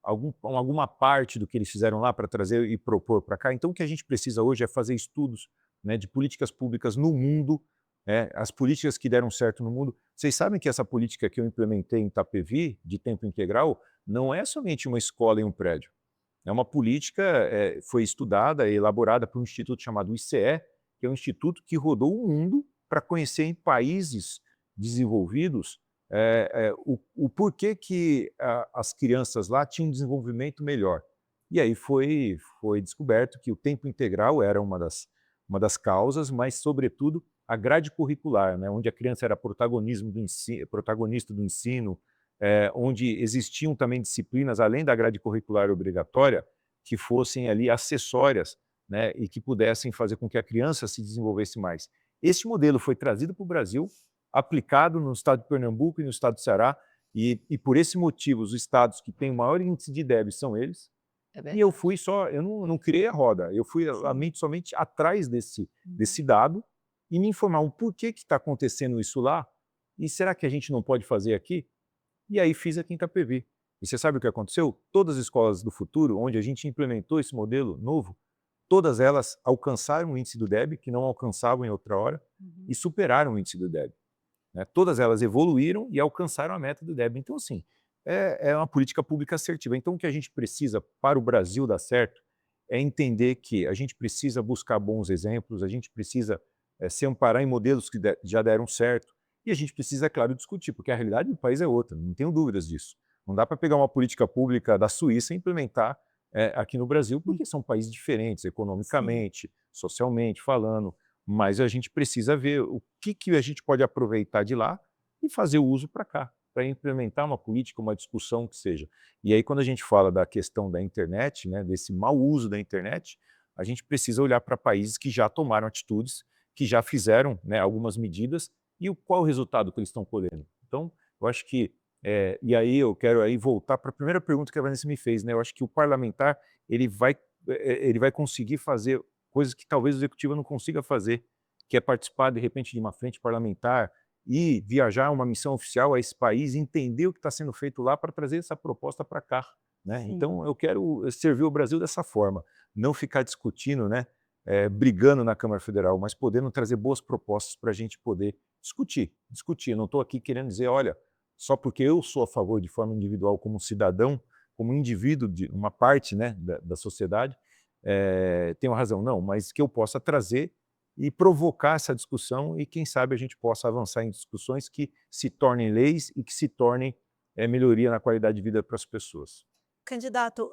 S4: alguma parte do que eles fizeram lá para trazer e propor para cá? Então o que a gente precisa hoje é fazer estudos, né, de políticas públicas no mundo, as políticas que deram certo no mundo. Vocês sabem que essa política que eu implementei em Itapevi, de tempo integral, não é somente uma escola e um prédio. É uma política, foi estudada e elaborada por um instituto chamado ICE, que é um instituto que rodou o mundo para conhecer em países desenvolvidos o porquê que as crianças lá tinham um desenvolvimento melhor. E aí foi descoberto que o tempo integral era uma das causas, mas, sobretudo, a grade curricular, né, onde a criança era protagonista do ensino, onde existiam também disciplinas, além da grade curricular obrigatória, que fossem ali acessórias, né, e que pudessem fazer com que a criança se desenvolvesse mais. Esse modelo foi trazido para o Brasil, aplicado no estado de Pernambuco e no estado do Ceará, e por esse motivo, os estados que têm o maior índice de DEB são eles. E eu não criei a roda, eu fui somente atrás desse dado e me informar o porquê que está acontecendo isso lá, E será que a gente não pode fazer aqui? E aí fiz aqui em Itapevi. E você sabe o que aconteceu? Todas as escolas do futuro, onde a gente implementou esse modelo novo, todas elas alcançaram o índice do DEB, que não alcançavam em outra hora, e superaram o índice do DEB. Né? Todas elas evoluíram e alcançaram a meta do DEB. Então, assim, é uma política pública assertiva. Então, o que a gente precisa para o Brasil dar certo é entender que a gente precisa buscar bons exemplos, a gente precisa se amparar em modelos que já deram certo, e a gente precisa, é claro, discutir, porque a realidade do país é outra, não tenho dúvidas disso. Não dá para pegar uma política pública da Suíça e implementar aqui no Brasil, porque são países diferentes, economicamente, socialmente falando, mas a gente precisa ver o que a gente pode aproveitar de lá e fazer o uso para cá, para implementar uma política, uma discussão que seja. E aí, quando a gente fala da questão da internet, né, desse mau uso da internet, a gente precisa olhar para países que já tomaram atitudes, que já fizeram, né, algumas medidas, e qual o resultado que eles estão colhendo. Então, eu acho que, e aí eu quero aí voltar para a primeira pergunta que a Vanessa me fez, né? Eu acho que o parlamentar ele vai conseguir fazer coisas que talvez o executivo não consiga fazer, que é participar, de repente, de uma frente parlamentar e viajar uma missão oficial a esse país, entender o que está sendo feito lá para trazer essa proposta para cá. Né? Então, eu quero servir o Brasil dessa forma, não ficar discutindo, né, brigando na Câmara Federal, mas podendo trazer boas propostas para a gente poder discutir. Eu não estou aqui querendo dizer, olha, só porque eu sou a favor de forma individual como cidadão, como indivíduo de uma parte, né, da sociedade, tenho razão. Não, mas que eu possa trazer e provocar essa discussão e quem sabe a gente possa avançar em discussões que se tornem leis e que se tornem melhoria na qualidade de vida para as pessoas.
S2: Candidato,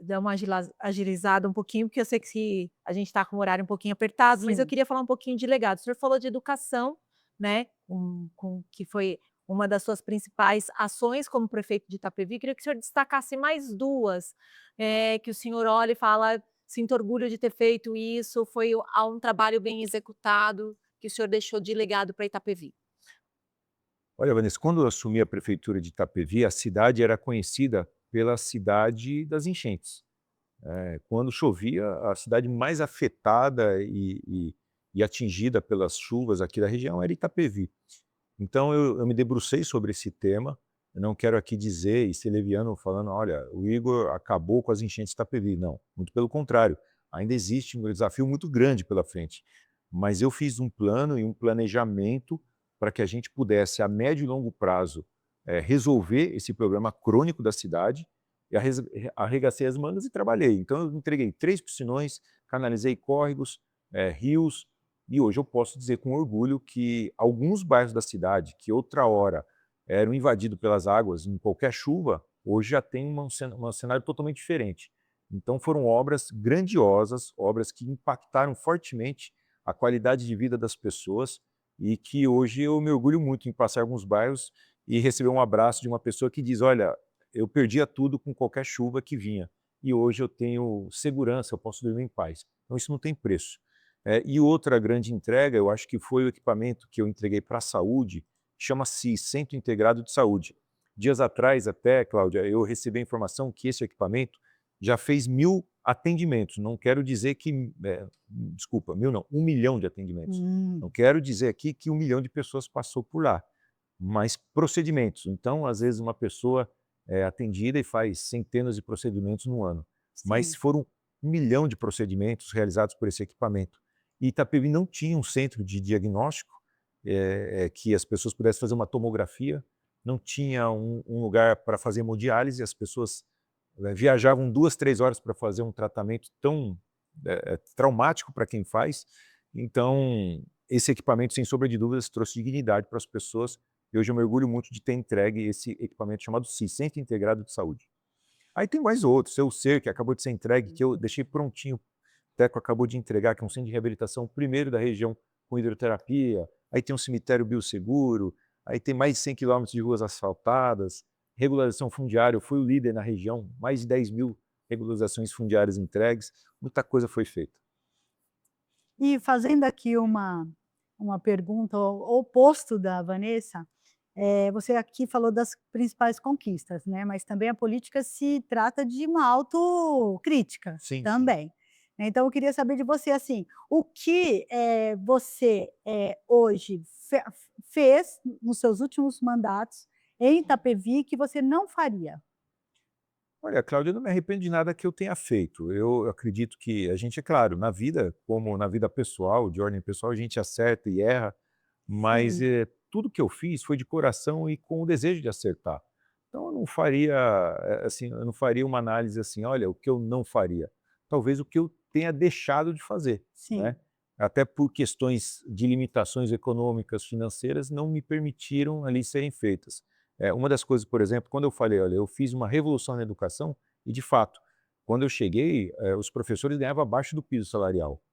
S2: dá uma agilizada um pouquinho, porque eu sei que a gente está com o horário um pouquinho apertado, mas eu
S3: Sim.
S2: queria falar um pouquinho de legado. O senhor falou de educação, né, que foi uma das suas principais ações como prefeito de Itapevi. Queria que o senhor destacasse mais duas, que o senhor olha e fala, sinto orgulho de ter feito isso, foi um trabalho bem executado, que o senhor deixou de legado para Itapevi.
S4: Olha, Vanessa, quando eu assumi a prefeitura de Itapevi, a cidade era conhecida pela cidade das enchentes. Quando chovia, a cidade mais afetada e atingida pelas chuvas aqui da região era Itapevi. Então eu me debrucei sobre esse tema, eu não quero aqui dizer e ser leviano falando, olha, o Igor acabou com as enchentes de Itapevi. Não, muito pelo contrário, ainda existe um desafio muito grande pela frente. Mas eu fiz um plano e um planejamento para que a gente pudesse, a médio e longo prazo, resolver esse problema crônico da cidade, e arregacei as mangas e trabalhei. Então eu entreguei 3 piscinões, canalizei córregos, rios, e hoje eu posso dizer com orgulho que alguns bairros da cidade, que outra hora eram invadidos pelas águas em qualquer chuva, hoje já tem um cenário totalmente diferente. Então foram obras grandiosas, obras que impactaram fortemente a qualidade de vida das pessoas e que hoje eu me orgulho muito em passar alguns bairros e receber um abraço de uma pessoa que diz, olha, eu perdia tudo com qualquer chuva que vinha e hoje eu tenho segurança, eu posso dormir em paz. Então isso não tem preço. E outra grande entrega, eu acho que foi o equipamento que eu entreguei para a saúde, chama-se Centro Integrado de Saúde. Dias atrás até, Cláudia, eu recebi a informação que esse equipamento já fez 1000 atendimentos. Não quero dizer que, desculpa, 1000 não, 1 milhão de atendimentos. Não quero dizer aqui que 1 milhão de pessoas passou por lá, mas procedimentos. Então, às vezes, uma pessoa é atendida e faz centenas de procedimentos no ano. Mas
S3: Sim.
S4: foram 1 milhão de procedimentos realizados por esse equipamento. E Itapevi não tinha um centro de diagnóstico que as pessoas pudessem fazer uma tomografia, não tinha um lugar para fazer hemodiálise, as pessoas viajavam 2, 3 horas para fazer um tratamento tão traumático para quem faz. Então, esse equipamento, sem sombra de dúvidas, trouxe dignidade para as pessoas e hoje eu me orgulho muito de ter entregue esse equipamento chamado CIS, Centro Integrado de Saúde. Aí tem mais outros, o SER, que acabou de ser entregue, que eu deixei prontinho, o Teco acabou de entregar, que é um centro de reabilitação, primeiro da região com hidroterapia, aí tem um cemitério biosseguro, aí tem mais de 100 quilômetros de ruas asfaltadas, regularização fundiária, eu fui o líder na região, mais de 10.000 regularizações fundiárias entregues, muita coisa foi feita.
S3: E fazendo aqui uma pergunta ao oposto da Vanessa, você aqui falou das principais conquistas, né, mas também a política se trata de uma autocrítica
S4: Sim.
S3: também. Então eu queria saber de você, assim, o que, você, hoje fez nos seus últimos mandatos em Itapevi que você não faria?
S4: Olha, Cláudia, eu não me arrependo de nada que eu tenha feito. Eu acredito que a gente, é claro, na vida, como na vida pessoal, de ordem pessoal, a gente acerta e erra, mas
S3: Sim,
S4: tudo que eu fiz foi de coração e com o desejo de acertar. Então eu não faria, assim, eu não faria uma análise assim, olha, o que eu não faria. Talvez o que eu tenha deixado de fazer,
S3: sim,
S4: né? Até por questões de limitações econômicas, financeiras, não me permitiram ali serem feitas. Uma das coisas, por exemplo, quando eu falei, olha, eu fiz uma revolução na educação, e de fato, quando eu cheguei, os professores ganhavam abaixo do piso salarial,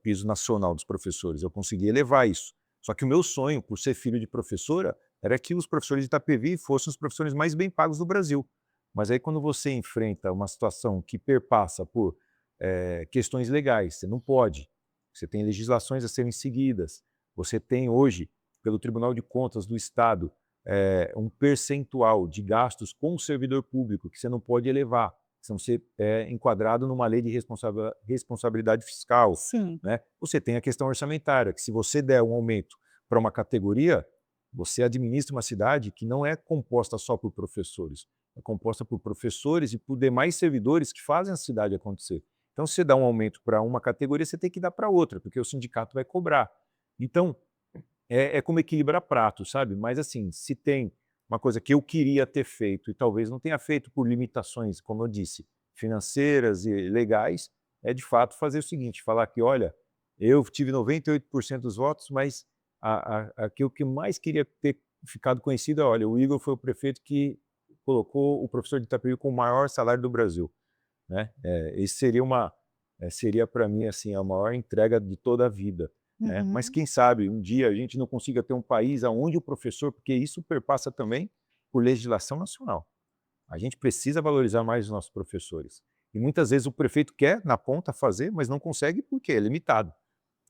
S4: piso nacional dos professores. Eu consegui elevar isso. Só que o meu sonho, por ser filho de professora, era que os professores de Itapevi fossem os professores mais bem pagos do Brasil. Mas aí quando você enfrenta uma situação que perpassa por questões legais, você não pode, você tem legislações a serem seguidas, você tem hoje, pelo Tribunal de Contas do Estado, um percentual de gastos com o servidor público que você não pode elevar, senão você é enquadrado numa lei de responsabilidade fiscal,
S3: sim,
S4: né? Você tem a questão orçamentária, que se você der um aumento para uma categoria, você administra uma cidade que não é composta só por professores, é composta por professores e por demais servidores que fazem a cidade acontecer. Então, se você dá um aumento para uma categoria, você tem que dar para outra, porque o sindicato vai cobrar. Então, é como equilibrar pratos, sabe? Mas assim, se tem uma coisa que eu queria ter feito e talvez não tenha feito por limitações, como eu disse, financeiras e legais, é de fato fazer o seguinte, falar que, olha, eu tive 98% dos votos, mas o que eu mais queria ter ficado conhecido é, olha, o Igor foi o prefeito que colocou o professor de Itapevi com o maior salário do Brasil, né? Esse seria para mim assim a maior entrega de toda a vida, né? Mas
S3: uhum,
S4: quem sabe um dia a gente não consiga ter um país aonde o professor, porque isso perpassa também por legislação nacional. A gente precisa valorizar mais os nossos professores. E muitas vezes o prefeito quer na ponta fazer, mas não consegue porque é limitado.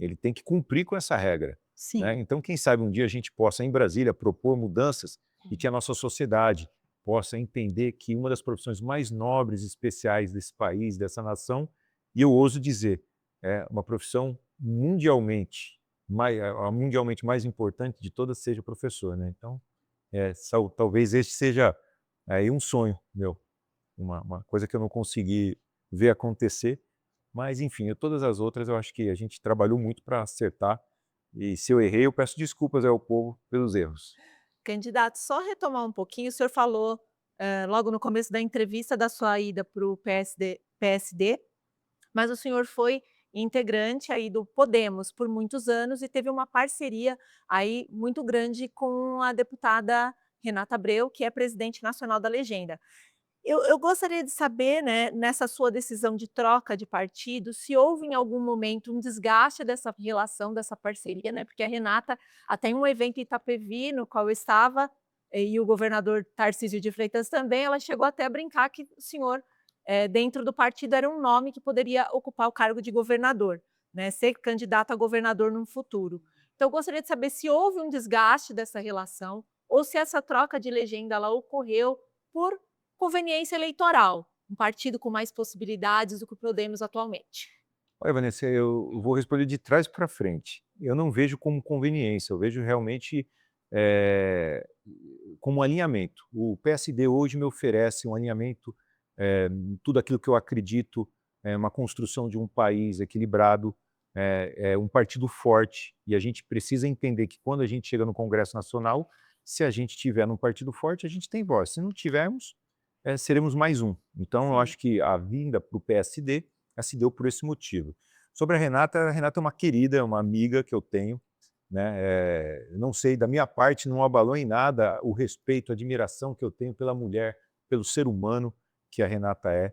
S4: Ele tem que cumprir com essa regra, né?
S3: sim.
S4: Então, quem sabe um dia a gente possa, em Brasília, propor mudanças e que a nossa sociedade possa entender que uma das profissões mais nobres e especiais desse país, dessa nação, e eu ouso dizer, é uma profissão mundialmente mais importante de todas seja o professor, né? Então, talvez este seja aí um sonho meu, uma coisa que eu não consegui ver acontecer, mas enfim, todas as outras eu acho que a gente trabalhou muito para acertar, e se eu errei, eu peço desculpas ao povo pelos erros.
S2: Candidato, só retomar um pouquinho, o senhor falou, logo no começo da entrevista da sua ida para o PSD, mas o senhor foi integrante aí do Podemos por muitos anos e teve uma parceria aí muito grande com a deputada Renata Abreu, que é presidente nacional da Legenda. Eu gostaria de saber, né, nessa sua decisão de troca de partido, se houve em algum momento um desgaste dessa relação, dessa parceria, né, porque a Renata, até em um evento em Itapevi, no qual eu estava, e o governador Tarcísio de Freitas também, ela chegou até a brincar que o senhor, dentro do partido, era um nome que poderia ocupar o cargo de governador, né, ser candidato a governador no futuro. Então eu gostaria de saber se houve um desgaste dessa relação, ou se essa troca de legenda ela ocorreu por conveniência eleitoral, um partido com mais possibilidades do que o Podemos atualmente.
S4: Olha, Vanessa, eu vou responder de trás para frente. Eu não vejo como conveniência, eu vejo realmente eh, como um alinhamento. O PSD hoje me oferece um alinhamento em tudo aquilo que eu acredito, uma construção de um país equilibrado, um partido forte, e a gente precisa entender que quando a gente chega no Congresso Nacional, se a gente tiver num partido forte, a gente tem voz. Se não tivermos, seremos mais um. Então, eu
S2: Sim.
S4: acho que a vinda para o PSD se deu por esse motivo. Sobre a Renata é uma querida, é uma amiga que eu tenho, né? Não sei, da minha parte, não abalou em nada o respeito, a admiração que eu tenho pela mulher, pelo ser humano que a Renata é.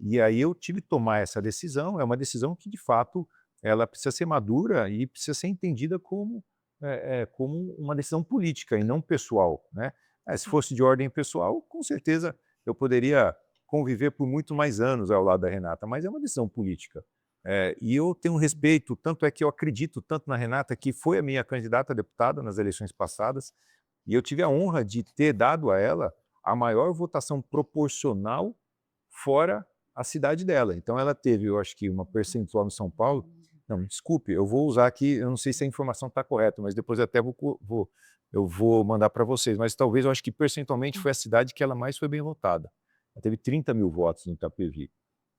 S4: E aí eu tive que tomar essa decisão, é uma decisão que, de fato, ela precisa ser madura e precisa ser entendida como uma decisão política e não pessoal, né? Se
S2: Sim.
S4: fosse de ordem pessoal, com certeza eu poderia conviver por muito mais anos ao lado da Renata, mas é uma decisão política. E eu tenho um respeito, tanto é que eu acredito tanto na Renata, que foi a minha candidata a deputada nas eleições passadas, e eu tive a honra de ter dado a ela a maior votação proporcional fora a cidade dela. Então ela teve, eu acho que uma percentual em São Paulo Não, me desculpe, eu vou usar aqui, eu não sei se a informação está correta, mas depois eu até eu vou mandar para vocês, mas talvez eu acho que percentualmente foi a cidade que ela mais foi bem votada. Ela teve 30 mil votos no Itapevi,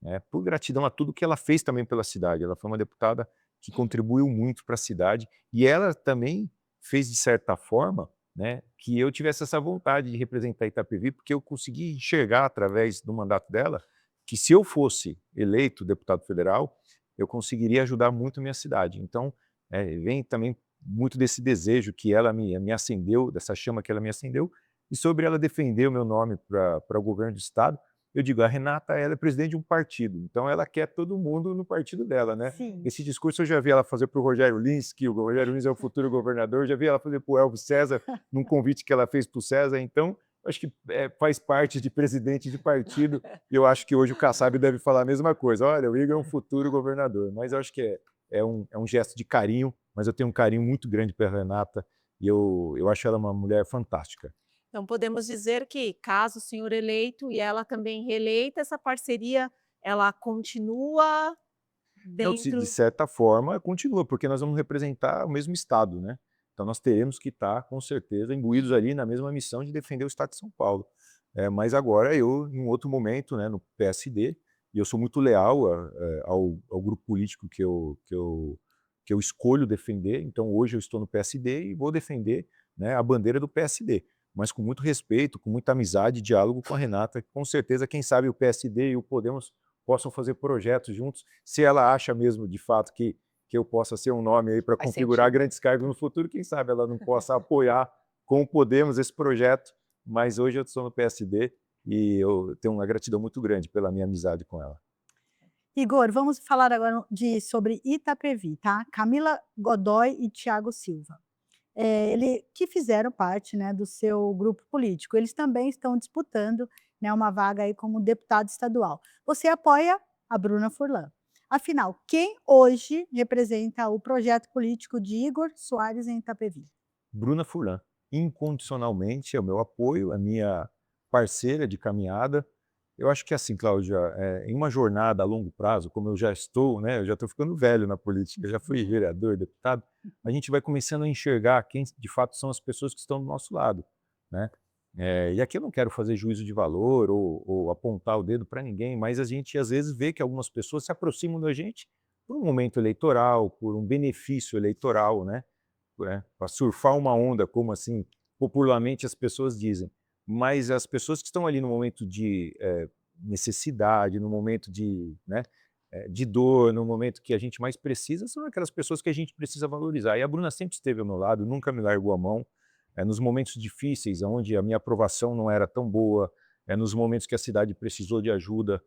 S4: né, por gratidão a tudo que ela fez também pela cidade. Ela foi uma deputada que contribuiu muito para a cidade e ela também fez, de certa forma, né, que eu tivesse essa vontade de representar Itapevi, porque eu consegui enxergar através do mandato dela que se eu fosse eleito deputado federal, eu conseguiria ajudar muito a minha cidade. Então, vem também muito desse desejo que ela me acendeu, dessa chama que ela me acendeu, e sobre ela defender o meu nome para o governo do estado, eu digo, a Renata, ela é presidente de um partido, então ela quer todo mundo no partido dela, né?
S3: Sim.
S4: Esse discurso eu já vi ela fazer para o Rogério Lins, que o Rogério Lins é o futuro governador, eu já vi ela fazer para o Elvis César, num convite que ela fez para o César, então acho que faz parte de presidente de partido, e eu acho que hoje o Kassab deve falar a mesma coisa. Olha, o Igor é um futuro governador, mas eu acho que é um gesto de carinho, mas eu tenho um carinho muito grande pela Renata, e eu acho ela uma mulher fantástica.
S2: Então, podemos dizer que, caso o senhor eleito e ela também reeleita, essa parceria ela continua
S4: Não, de
S2: dentro.
S4: certa forma, continua, porque nós vamos representar o mesmo Estado, né? Então nós teremos que estar, com certeza, imbuídos ali na mesma missão de defender o Estado de São Paulo. Mas agora eu, em um outro momento, né, no PSD, e eu sou muito leal ao grupo político que eu escolho defender, então hoje eu estou no PSD e vou defender, né, a bandeira do PSD, mas com muito respeito, com muita amizade e diálogo com a Renata, que com certeza, quem sabe o PSD e o Podemos possam fazer projetos juntos, se ela acha mesmo, de fato, que eu possa ser um nome aí para
S1: Faz
S4: configurar
S1: sentido.
S4: grandes cargos no futuro, quem sabe ela não possa apoiar com o Podemos esse projeto, mas hoje eu estou no PSD e eu tenho uma gratidão muito grande pela minha amizade com ela.
S3: Igor, vamos falar agora sobre Itapevi, tá? Camila Godoy e Thiago Silva. Que fizeram parte, né, do seu grupo político. Eles também estão disputando, né, uma vaga aí como deputado estadual. Você apoia a Bruna Furlan. Afinal, quem hoje representa o projeto político de Igor Soares em Itapevi?
S4: Bruna Furlan, incondicionalmente é o meu apoio, a minha parceira de caminhada. Eu acho que assim, Cláudia, em uma jornada a longo prazo, como eu já estou, né, eu já estou ficando velho na política, eu já fui vereador, deputado, a gente vai começando a enxergar quem de fato são as pessoas que estão do nosso lado, né? E aqui eu não quero fazer juízo de valor ou apontar o dedo para ninguém, mas a gente às vezes vê que algumas pessoas se aproximam da gente por um momento eleitoral, por um benefício eleitoral, né? Para surfar uma onda, como assim popularmente as pessoas dizem. Mas as pessoas que estão ali no momento de necessidade, no momento de, né, de dor, no momento que a gente mais precisa, são aquelas pessoas que a gente precisa valorizar. E a Bruna sempre esteve ao meu lado, nunca me largou a mão, nos momentos difíceis, onde a minha aprovação não era tão boa, nos momentos que a cidade precisou de ajuda,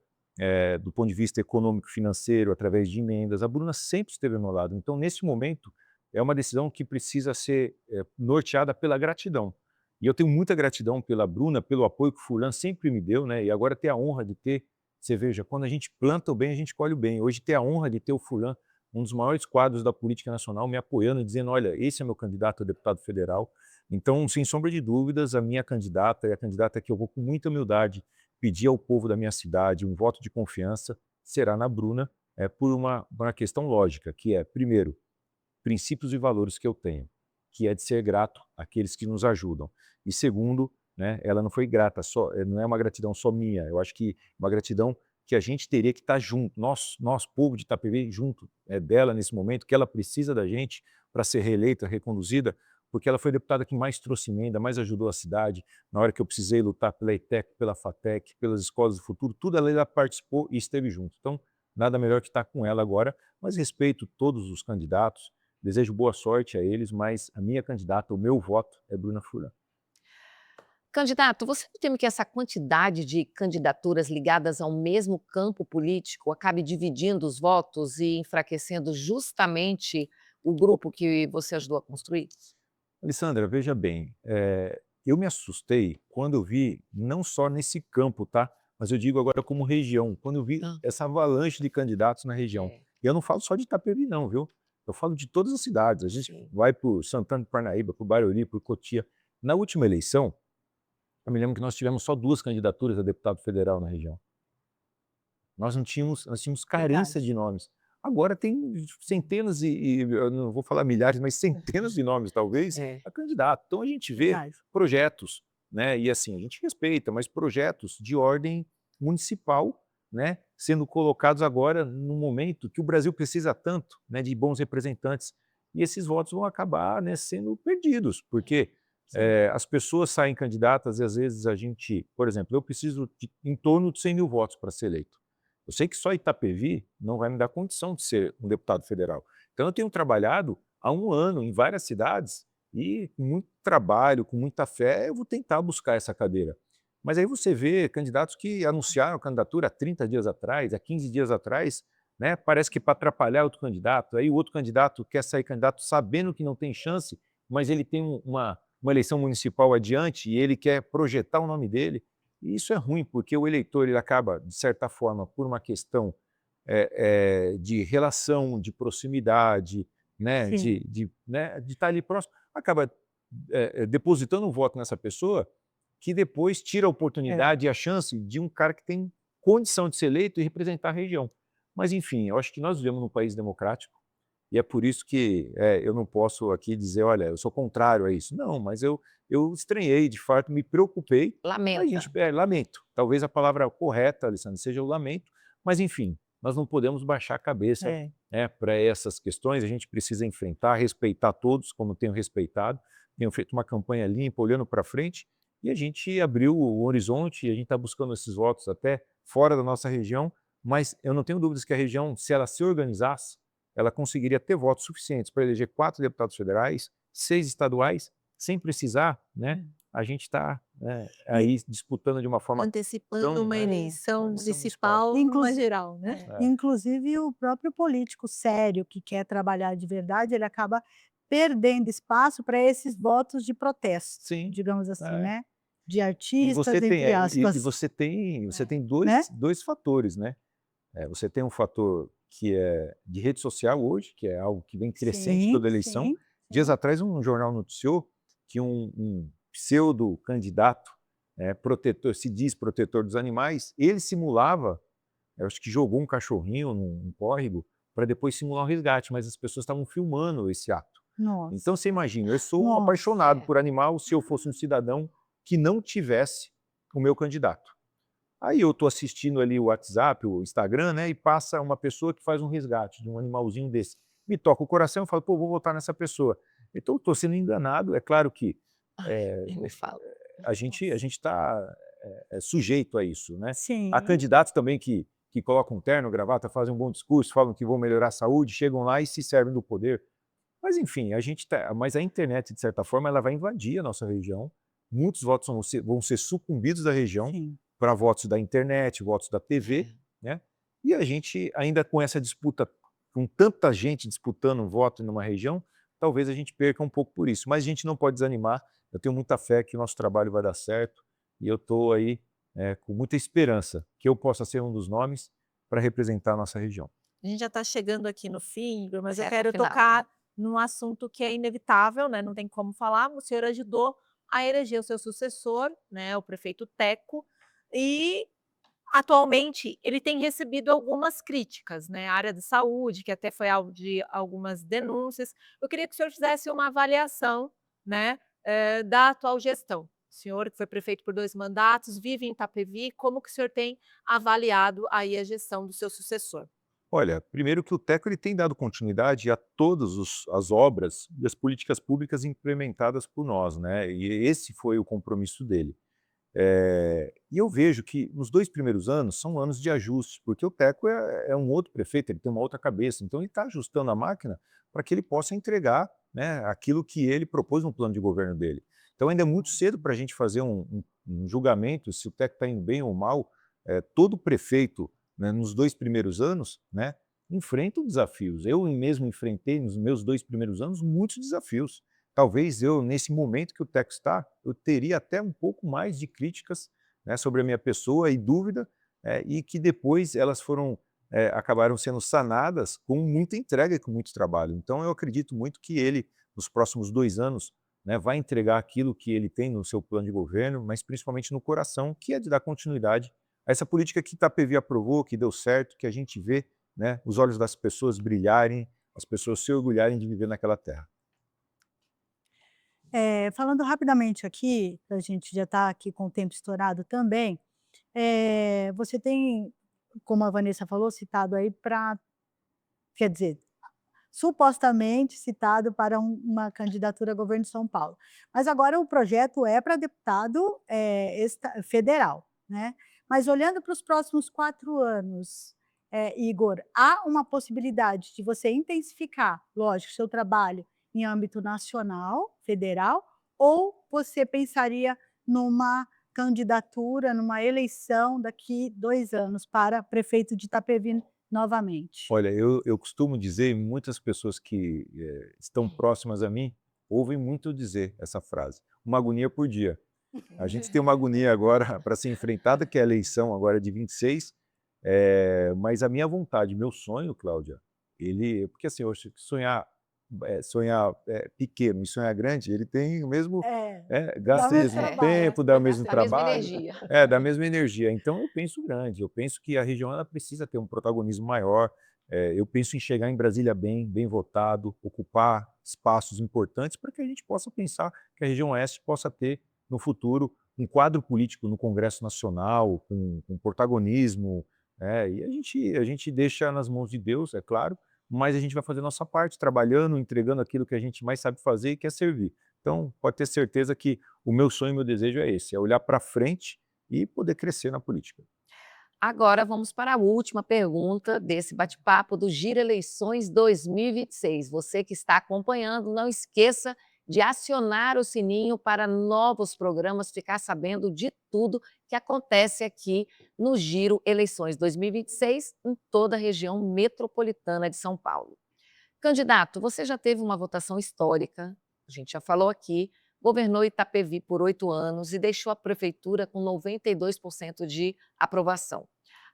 S4: do ponto de vista econômico financeiro, através de emendas, a Bruna sempre esteve ao meu lado. Então, nesse momento, é uma decisão que precisa ser norteada pela gratidão. E eu tenho muita gratidão pela Bruna, pelo apoio que o Furlan sempre me deu, né? E agora ter a honra de ter, você veja, quando a gente planta o bem, a gente colhe o bem. Hoje ter a honra de ter o Furlan, um dos maiores quadros da política nacional, me apoiando, dizendo, olha, esse é meu candidato a deputado federal. Então, sem sombra de dúvidas, a minha candidata é a candidata que eu vou com muita humildade pedir ao povo da minha cidade um voto de confiança, será na Bruna, por uma questão lógica, que é, primeiro, princípios e valores que eu tenho, que é de ser grato àqueles que nos ajudam. E segundo, né, ela não foi grata, não é uma gratidão só minha, eu acho que uma gratidão que a gente teria que estar junto, nós povo de Itapevi, junto dela nesse momento, que ela precisa da gente para ser reeleita, reconduzida, porque ela foi a deputada que mais trouxe emenda, mais ajudou a cidade, na hora que eu precisei lutar pela ETEC, pela FATEC, pelas escolas do futuro, tudo ela participou e esteve junto. Então, nada melhor que estar com ela agora, mas respeito todos os candidatos, desejo boa sorte a eles, mas a minha candidata, o meu voto é Bruna Furlan.
S1: Candidato, você não teme que essa quantidade de candidaturas ligadas ao mesmo campo político acabe dividindo os votos e enfraquecendo justamente o grupo que você ajudou a construir?
S4: Alessandra, veja bem, eu me assustei quando eu vi, não só nesse campo, tá? Mas eu digo agora como região, quando eu vi
S1: Ah.
S4: essa avalanche de candidatos na região. E eu não falo só de Itapevi não, viu? Eu falo de todas as cidades. A gente
S1: Sim.
S4: vai por Santana de Parnaíba, por Barueri, por Cotia. Na última eleição, eu me lembro que nós tivemos só 2 candidaturas a deputado federal na região. Nós tínhamos carência
S3: Verdade.
S4: de nomes. Agora tem centenas eu não vou falar milhares, mas centenas de nomes, talvez,
S1: É.
S4: a candidato. Então a gente vê
S3: Verdade.
S4: projetos, né, e assim, a gente respeita, mas projetos de ordem municipal, né, sendo colocados agora num momento que o Brasil precisa tanto, né, de bons representantes. E esses votos vão acabar, né, sendo perdidos, porque as pessoas saem candidatas e às vezes a gente, por exemplo, eu preciso de em torno de 100 mil votos para ser eleito. Eu sei que só Itapevi não vai me dar condição de ser um deputado federal. Então eu tenho trabalhado há 1 ano em várias cidades e com muito trabalho, com muita fé, eu vou tentar buscar essa cadeira. Mas aí você vê candidatos que anunciaram a candidatura há 30 dias atrás, há 15 dias atrás, né, parece que para atrapalhar outro candidato, aí o outro candidato quer sair candidato sabendo que não tem chance, mas ele tem uma eleição municipal adiante e ele quer projetar o nome dele. E isso é ruim, porque o eleitor ele acaba, de certa forma, por uma questão de relação, de proximidade, né,
S3: Sim.
S4: de estar ali próximo, acaba depositando um voto nessa pessoa que depois tira a oportunidade e a chance de um cara que tem condição de ser eleito e representar a região. Mas, enfim, eu acho que nós vivemos num país democrático e é por isso que eu não posso aqui dizer, olha, eu sou contrário a isso. Não, mas eu estranhei, de fato, me preocupei. A
S1: Lamenta.
S4: gente, lamento. Talvez a palavra correta, Alessandra, seja o lamento, mas, enfim, nós não podemos baixar a cabeça para essas questões. A gente precisa enfrentar, respeitar todos, como tenho respeitado. Tenho feito uma campanha limpa, olhando para frente, e a gente abriu o horizonte e a gente está buscando esses votos até fora da nossa região, mas eu não tenho dúvidas que a região, se ela se organizasse, ela conseguiria ter votos suficientes para eleger 4 deputados federais, 6 estaduais, sem precisar, né? A gente está aí disputando de uma forma
S2: Antecipando uma eleição
S3: municipal.
S2: municipal numa geral, né?
S3: Inclusive o próprio político sério que quer trabalhar de verdade, ele acaba perdendo espaço para esses votos de protesto,
S4: Sim,
S3: digamos assim,
S4: é.
S3: né, de
S4: E
S3: artistas,
S4: você tem,
S3: entre
S4: e
S3: aspas,
S4: você tem
S3: né?
S4: dois fatores, né? Você tem um fator que é de rede social hoje, que é algo que vem crescente
S3: Sim,
S4: toda eleição.
S3: sim,
S4: Dias
S3: sim.
S4: atrás um jornal noticiou que um pseudo-candidato, protetor, se diz protetor dos animais, ele simulava, eu acho que jogou um cachorrinho num córrego para depois simular um resgate, mas as pessoas estavam filmando esse ato.
S3: Nossa,
S4: Então você imagina, eu sou um
S3: nossa.
S4: apaixonado por animal se eu fosse um cidadão que não tivesse o meu candidato. Aí eu estou assistindo ali o WhatsApp, o Instagram, né, e passa uma pessoa que faz um resgate de um animalzinho desse. Me toca o coração, eu falo, pô, vou votar nessa pessoa. Então estou sendo enganado, é claro que
S1: Nem me fala.
S4: a gente está sujeito a isso, né? Há
S3: Sim,
S4: candidatos também que colocam um terno, gravata, fazem um bom discurso, falam que vão melhorar a saúde, chegam lá e se servem do poder. Mas enfim, mas a internet, de certa forma, ela vai invadir a nossa região. Muitos votos vão ser sucumbidos da região
S3: sim.
S4: para votos da internet, votos da TV, né? E a gente, ainda com essa disputa, com tanta gente disputando um voto numa região, talvez a gente perca um pouco por isso. Mas a gente não pode desanimar. Eu tenho muita fé que o nosso trabalho vai dar certo e eu estou aí com muita esperança que eu possa ser um dos nomes para representar a nossa região.
S2: A gente já está chegando aqui no fim, Igor, mas eu
S1: Reta
S2: quero
S1: final.
S2: tocar num assunto que é inevitável, né? Não tem como falar. O senhor ajudou a eleger o seu sucessor, né? O prefeito Teco, e atualmente ele tem recebido algumas críticas, né? A área de saúde, que até foi alvo de algumas denúncias. Eu queria que o senhor fizesse uma avaliação, né? Da atual gestão. O senhor, que foi prefeito por 2 mandatos, vive em Itapevi, como que o senhor tem avaliado aí a gestão do seu sucessor?
S4: Olha, primeiro que o Teco ele tem dado continuidade a todas as obras e as políticas públicas implementadas por nós, né? E esse foi o compromisso dele. E eu vejo que nos 2 primeiros anos são anos de ajuste, porque o Teco é um outro prefeito, ele tem uma outra cabeça, então ele está ajustando a máquina para que ele possa entregar, né, aquilo que ele propôs no plano de governo dele. Então ainda é muito cedo para a gente fazer um julgamento se o Teco está indo bem ou mal. Todo prefeito, né, nos 2 primeiros anos, né, enfrenta desafios. Eu mesmo enfrentei nos meus 2 primeiros anos muitos desafios. Talvez eu, nesse momento que o Teco está, eu teria até um pouco mais de críticas, né, sobre a minha pessoa e dúvida, e que depois elas acabaram sendo sanadas com muita entrega e com muito trabalho. Então eu acredito muito que ele, nos próximos 2 anos, né, vai entregar aquilo que ele tem no seu plano de governo, mas principalmente no coração, que é de dar continuidade a essa política que Itapevi aprovou, que deu certo, que a gente vê né, os olhos das pessoas brilharem, as pessoas se orgulharem de viver naquela terra.
S3: Falando rapidamente aqui, a gente já está aqui com o tempo estourado também, você tem, como a Vanessa falou, citado aí para, quer dizer, supostamente citado para uma candidatura a governo de São Paulo. Mas agora o projeto é para deputado federal, né? Mas olhando para os próximos 4 anos, Igor, há uma possibilidade de você intensificar, lógico, seu trabalho em âmbito nacional, federal, ou você pensaria numa candidatura, numa eleição daqui 2 anos para prefeito de Itapevi novamente?
S4: Olha, eu costumo dizer, e muitas pessoas que estão próximas a mim ouvem muito eu dizer essa frase: uma agonia por dia. A gente tem uma agonia agora para ser enfrentada, que é a eleição agora de 26, mas a minha vontade, meu sonho, Cláudia, porque assim, eu acho que sonhar pequeno e sonhar grande, ele tem o mesmo,
S3: Dá
S4: gasta o
S3: muito
S4: mesmo
S3: trabalho.
S4: tempo, dá o mesmo
S1: Da mesma
S4: trabalho,
S1: energia.
S4: da mesma energia. Então eu penso grande, eu penso que a região ela precisa ter um protagonismo maior. Eu penso em chegar em Brasília bem votado, ocupar espaços importantes para que a gente possa pensar que a região oeste possa ter no futuro um quadro político no Congresso Nacional, com protagonismo, e a gente deixa nas mãos de Deus, é claro, mas a gente vai fazer a nossa parte, trabalhando, entregando aquilo que a gente mais sabe fazer e quer servir. Então, pode ter certeza que o meu sonho e meu desejo é esse, é olhar para frente e poder crescer na política.
S1: Agora vamos para a última pergunta desse bate-papo do Giro Eleições 2026. Você que está acompanhando, não esqueça de acionar o sininho para novos programas, ficar sabendo de tudo que acontece aqui no Giro Eleições 2026 em toda a região metropolitana de São Paulo. Candidato, você já teve uma votação histórica, a gente já falou aqui, governou Itapevi por 8 anos e deixou a prefeitura com 92% de aprovação.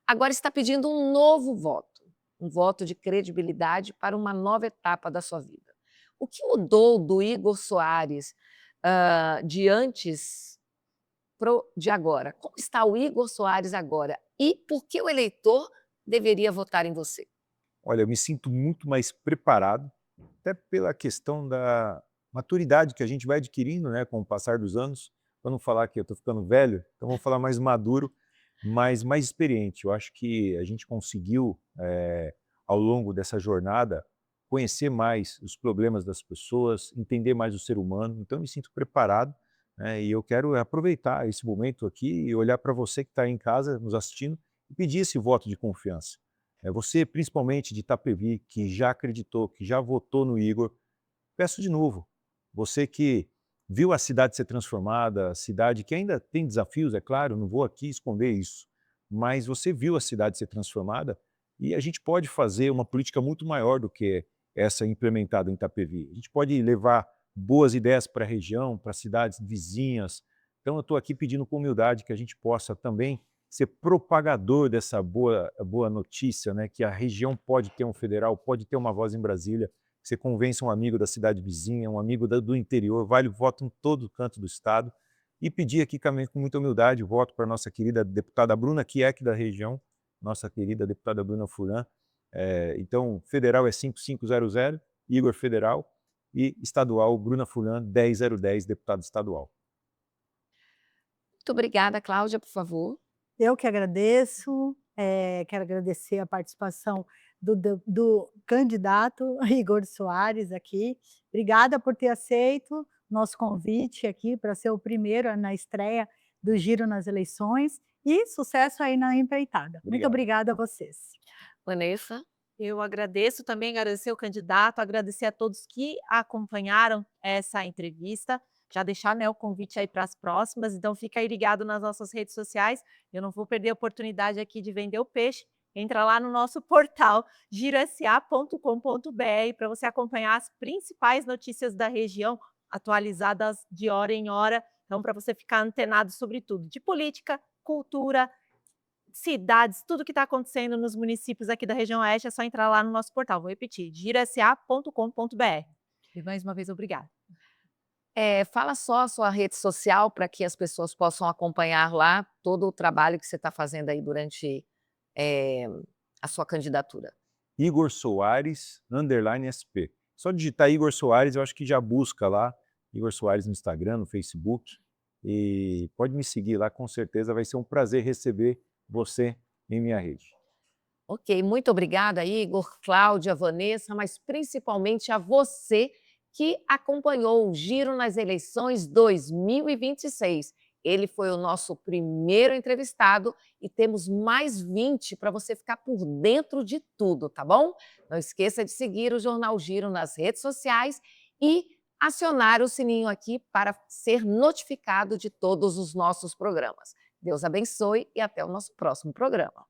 S1: Agora está pedindo um novo voto, um voto de credibilidade para uma nova etapa da sua vida. O que mudou do Igor Soares de antes de agora? Como está o Igor Soares agora? E por que o eleitor deveria votar em você?
S4: Olha, eu me sinto muito mais preparado, até pela questão da maturidade que a gente vai adquirindo, né, com o passar dos anos. Para não falar que eu estou ficando velho, então vamos falar mais maduro, mas mais experiente. Eu acho que a gente conseguiu, ao longo dessa jornada, conhecer mais os problemas das pessoas, entender mais o ser humano. Então, eu me sinto preparado, né, e eu quero aproveitar esse momento aqui e olhar para você que está aí em casa nos assistindo e pedir esse voto de confiança. Você, principalmente de Itapevi, que já acreditou, que já votou no Igor, peço de novo, você que viu a cidade ser transformada, a cidade que ainda tem desafios, é claro, não vou aqui esconder isso, mas você viu a cidade ser transformada e a gente pode fazer uma política muito maior do que essa implementada em Itapevi. A gente pode levar boas ideias para a região, para cidades vizinhas. Então eu estou aqui pedindo com humildade que a gente possa também ser propagador dessa boa notícia, né, que a região pode ter um federal, pode ter uma voz em Brasília. Você convence um amigo da cidade vizinha, um amigo do interior, vale o voto em todo canto do estado. E pedir aqui também com muita humildade o voto para a nossa querida deputada Bruna Kieck da região, nossa querida deputada Bruna Furlan. Então, federal é 5500, Igor Federal, e estadual Bruna Furlan 10010, deputado estadual.
S1: Muito obrigada, Cláudia, por favor.
S3: Eu que agradeço, quero agradecer a participação do candidato Igor Soares aqui. Obrigada por ter aceito nosso convite aqui para ser o primeiro na estreia do Giro nas eleições e sucesso aí na empreitada. Muito
S4: Obrigado.
S3: obrigada a vocês.
S1: Vanessa?
S2: Eu agradeço também, agradecer o candidato, agradecer a todos que acompanharam essa entrevista. Já deixar, né, o convite aí para as próximas, então fica aí ligado nas nossas redes sociais. Eu não vou perder a oportunidade aqui de vender o peixe. Entra lá no nosso portal girosa.com.br para você acompanhar as principais notícias da região, atualizadas de hora em hora. Então, para você ficar antenado sobre tudo, de política, cultura, cidades, tudo que está acontecendo nos municípios aqui da região oeste, é só entrar lá no nosso portal. Vou repetir, girosa.com.br. E mais uma vez, obrigada.
S1: Fala só a sua rede social para que as pessoas possam acompanhar lá todo o trabalho que você está fazendo aí durante a sua candidatura.
S4: Igor Soares, _SP. Só digitar Igor Soares, eu acho que já busca lá, Igor Soares no Instagram, no Facebook, e pode me seguir lá, com certeza vai ser um prazer receber você em minha rede.
S1: Ok, muito obrigada, Igor, Cláudia, Vanessa, mas principalmente a você que acompanhou o Giro nas eleições 2026. Ele foi o nosso primeiro entrevistado e temos mais 20 para você ficar por dentro de tudo, tá bom? Não esqueça de seguir o Jornal Giro nas redes sociais e acionar o sininho aqui para ser notificado de todos os nossos programas. Deus abençoe e até o nosso próximo programa.